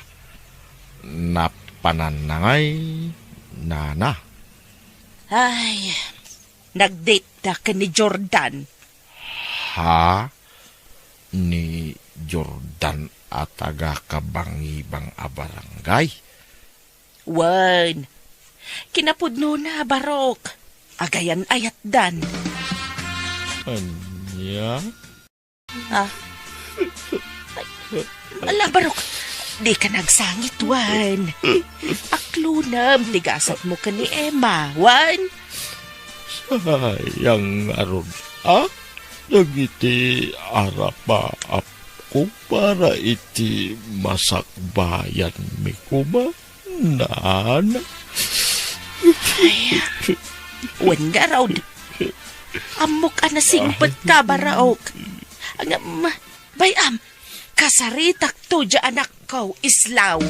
Napananangay nana. Ay, nag-date na ka ni Jordan. Ha? Ni Jordan at taga kabangibang abarangay? Wan, kinapudno na, barok. Agayan ayat dan. Anya? Ay, ala, barok. Di ka nagsangit, Wan. Aklunam, ligasat mo ka ni Emma, Wan. Sayang aron. Nagiti arapa ako para iti masakbayan mi kuma. Nana. Wan nga raw. Amok anasingpet ka, baraok. Ang, bayam, kasaritak to dya anak ko, Islaw.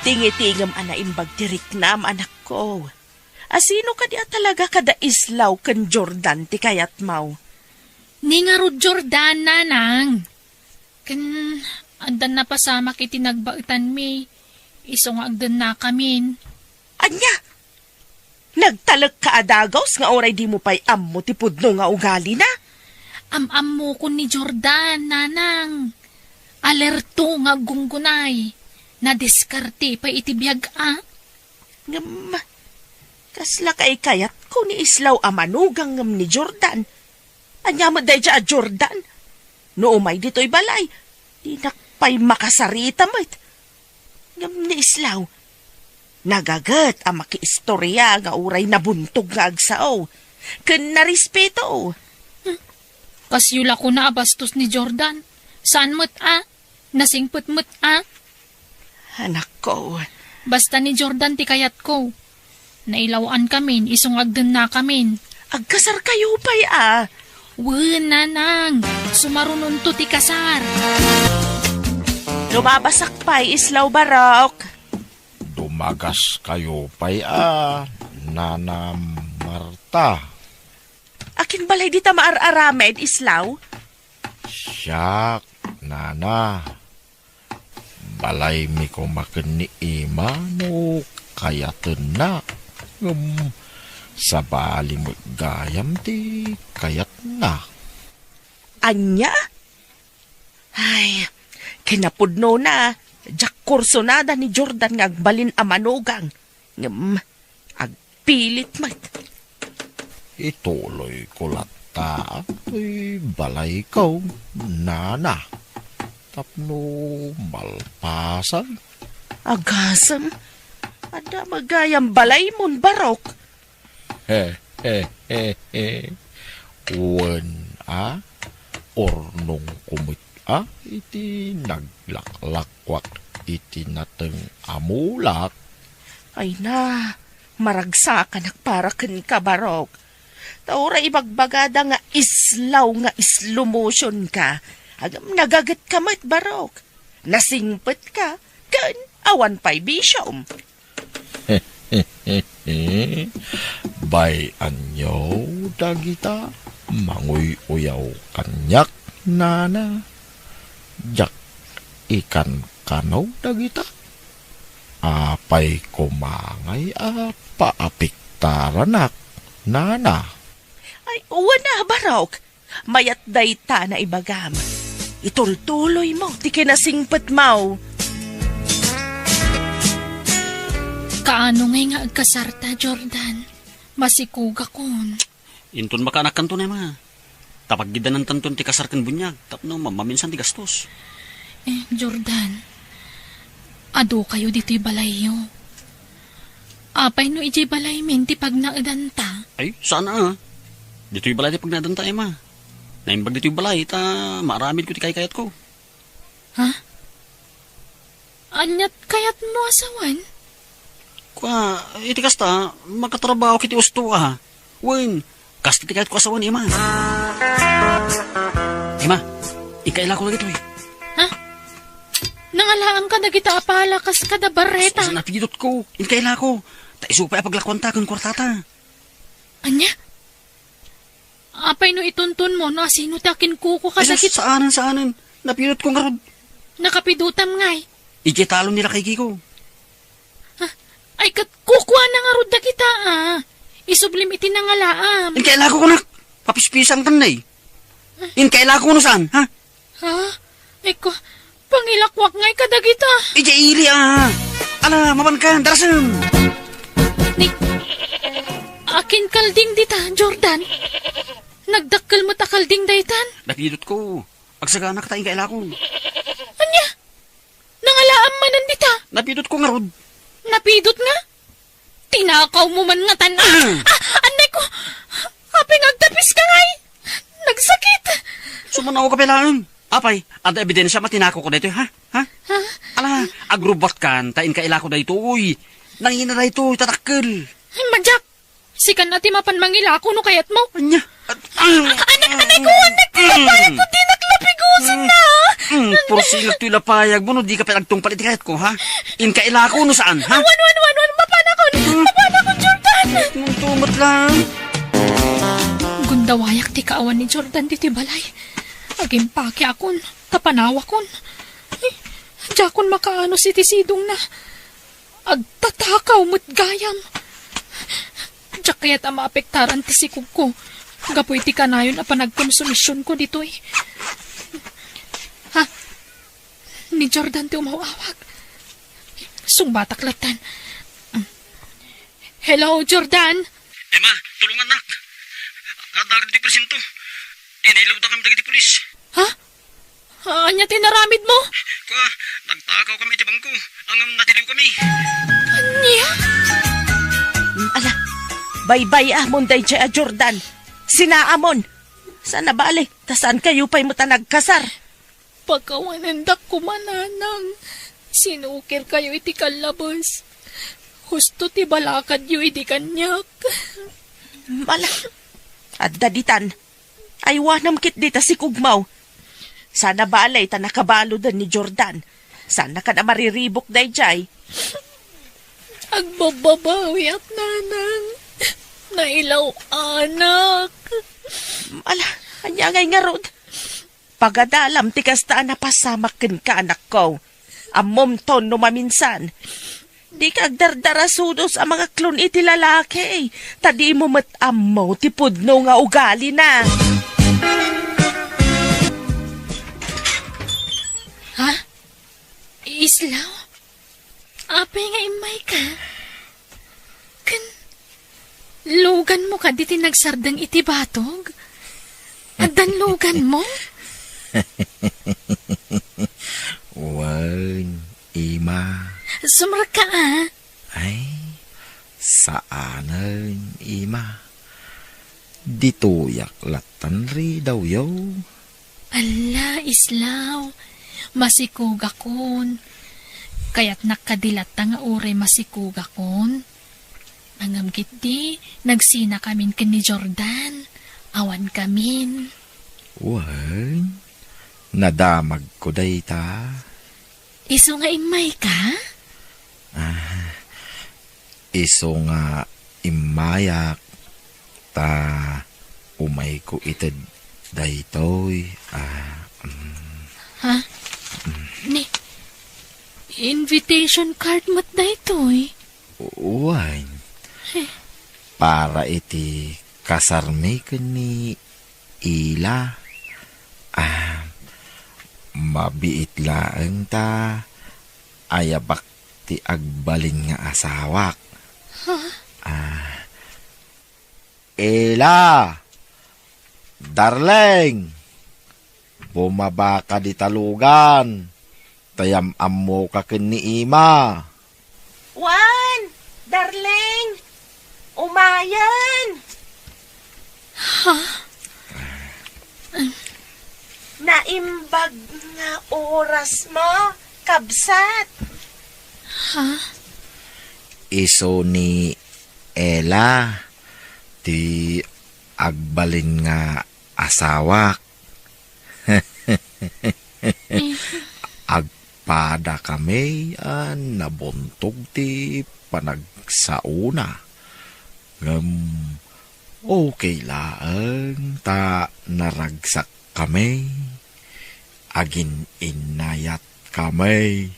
Tingitingam anaimbag tiriknam anak ko. Asino ka diya talaga kada Islaw kan Jordan ti kayat mau? Ni nga ro Jordan, nanang. Kan, andan na pasamak iti nagbaitan mi. Iso nga agdan na kamin. Anya? Nagtalag ka adagaws nga oray di mo pa'y ammo ti pudno nga ugali na? Am mo ko ni Jordan, nanang. Alerto nga gunggunay. Nadiskarte pa itibiyag Ngam, kasla kay kayat ko ni Islaw amanugang ngam ni Jordan. Anya mo day dya Jordan? No umay dito'y balay. Di nakpay makasarita mo't. Ngam ni Islaw. Nagagat ang makiistorya nga uray nabuntog nga agsao. Ken narespeto. Kasyula ko na abastos ni Jordan. Saan mo't Nasingput mo't Anak ko, Basta ni Jordan ti kayat ko. Nailawaan kamin, isungagdan na kamin. Agkasar kayo pa'y ah. Wen, nanang, sumarunon to ti kasar. Lumabasak pa'y islaw barok. Dumagas kayo pa'y Nana Marta. Akin balay di ta maaramed islaw. Siyak, Nana. Balay mi ko makin ni Ima no kayaten na. Sa bali mo gayam ti kayat na. Anya? Ay, kinapudno na. Jak kursonada ni Jordan nga agbalin a manugang. Agpilit mat. Ituloy ko lata. Ay balay ko, Nana. Tapno malpasan. Agasam. Ada magayang balay mon barok. Wen ornong kumit iti naglaklakwak iti nateng amulak. Ay na, maragsakan nakparaken ka barok. Taura ibagbagada nga islaw nga slow motion ka. Agam nagagat ka mat barok. Nasingpet ka, kan awan pa'y bisyom. Bay anyo dagita manguy-uyaw kanyak, Nana. Jak ikan kanaw dagita. Apay kumangay paapik-taranak, Nana. Ay, uwan na barok. Mayat dayta na ibagam. Itultuloy mo, ti kinasingpet mo. Kaano ngay nga agkasarta, Jordan? Masikuga kon. Inton makanakan to na ma. Tapag gidanan tanton ti kasarkan bunyag. Tapno maminsan ti gastos. Jordan. Ado kayo dito'y balayo. Apay no ijay balay min ti pag naadanta. Ay, sana dito'y balay ti pag nadanta ma. Naimbag dito'y balay ta maaramid ko ti kayat ko. Ha? Anyat kayat mo asawan? Kwa, iti kasta, magkatrabaho kiti usto Wen, kasta ti kayat ko asawan, Ima. Ima, ikaila ko na gito Ha? Nangalaang ka na kita apalakas ka da bareta. Sa napidot ko, ikaila ko. Ta isupay paglakwan kan kwartata. Anya? Apay no ituntun mo na sino takin kuko ka Ay, sakit. saanan. Napidot ko nga rod. Nakapidutam ngay. Iti talon nila kay Kiko. Ay kat kukuha na nga rod na kita Isublim iti nangalaam. Inkaila ko kunak. Papispisang tanay. Inkaila ko no saan, ha? Ha? Eko, pangilakwak ngay kada kita. Iti ili Ala, maman ka, darasam. Ni, akin kalding dita, Jordan. Nagdakkel mo ta kalding daytan. Napidot ko. Agsagana ka tayong kaila ko. Anya? Nangalaam manan dita. Napidot ko nga rod. Napidot nga? Tinakaw mo man nga tanan. Anay ko, apay nagtapis ka ngay. Nagsakit. Sumanaw ka pelaan. Apay, ada ebidensya matinako ko dito, ha? Ha? Ala, agrobot kan, tain kaila ko dito, uy. Nangina na ito, tatakkel. Ay, Majak. Sikan natin mapanmangila ako no kayat mo. Anya? Anay ko, napayag ko di naklapigusin na. Porsilag to'y lapayag mo, no, di ka pinagtong palit kayat ko, ha? Inkaila ko no saan, ha? Wan, mapanakon, Jordan. Nung tumat lang. Gundawayak ti kaawan ni Jordan diti balay. Aging paki akon, tapanawa kon. Ay, jakon makaano si tisidong na. Agtatakaw mo't gayam. Jak kaya't maapektaran ti sikog ko. Gapoy ti kanayon a panagkonsumisyon ko dito Ha? Ni Jordan ti umawawag. Sungbatak latan. Hello, Jordan? Emma, tulungan nak. Dagat di presinto. Inilaw na kami dagiti pulis. Ha? Anya tinaramid mo? Kwa, nagtakaw kami ti bangko. Angam natiliw kami. Anya? Ala, baybay amon day siya Jordan. Sinaamon. Sana balik, tasan kayo pa'y mo ta nagkasar. Pagkawanandak ko mananang. Sinukir kayo iti kalabas. Husto ti balakad yu idi kanyak. Mala. At daditan. Ay wanam kit dita si Kugmaw. Sana balay ta nakabalo din ni Jordan. Sana ka na mariribok dayjay. Agbababawi at nanang. Nailaw anak. Mala, anya ngay nga rod. Pagadalam ti kasta na pasamakin ka anak ko. Amom ton no maminsan. Di ka agdardarasudos ang mga klon iti lalaki. Tadi mo matamo ti pudno nga ugali na. Ha? Islaw? Apay nga imay ka? Lugan mo ka di tinagsardang iti batog? At danlugan mo? Wan, ima. Sumra ka Ay, saanan, ima. Dituyak latan ri daw yaw. Ala, Islaw. Masikugakon. Kaya't nakadilat nga ure masikugakon. Angamgit di, nagsina kamin ken ni Jordan. Awan kamin. Wan, nadamag ko day ta. Iso nga imay ka? Iso nga imayak ta umay ko ited daytoy. Ha? Ni, invitation card mat daytoy. Wan, para iti kasarmi ko ni Ila. Mabiit laeng ta ayabak ti agbalin nga asawak. Ila, darling, bumaba ka di talugan. Tayam-am mo ka ken ni Ima. Wan! Darling! Umayan! Naimbag nga oras mo, kabsat. Iso ni Ella, ti agbalin nga asawak. Agpada kami nabuntog ti panagsauna. Okay laang ta naragsak kami. Agin inayat kami.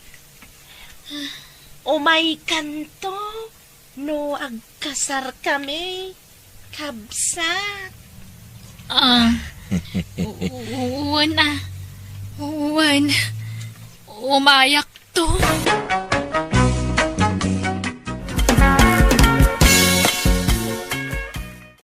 Umay kanto, no agkasar kami, kabsat. Wan, umayak to.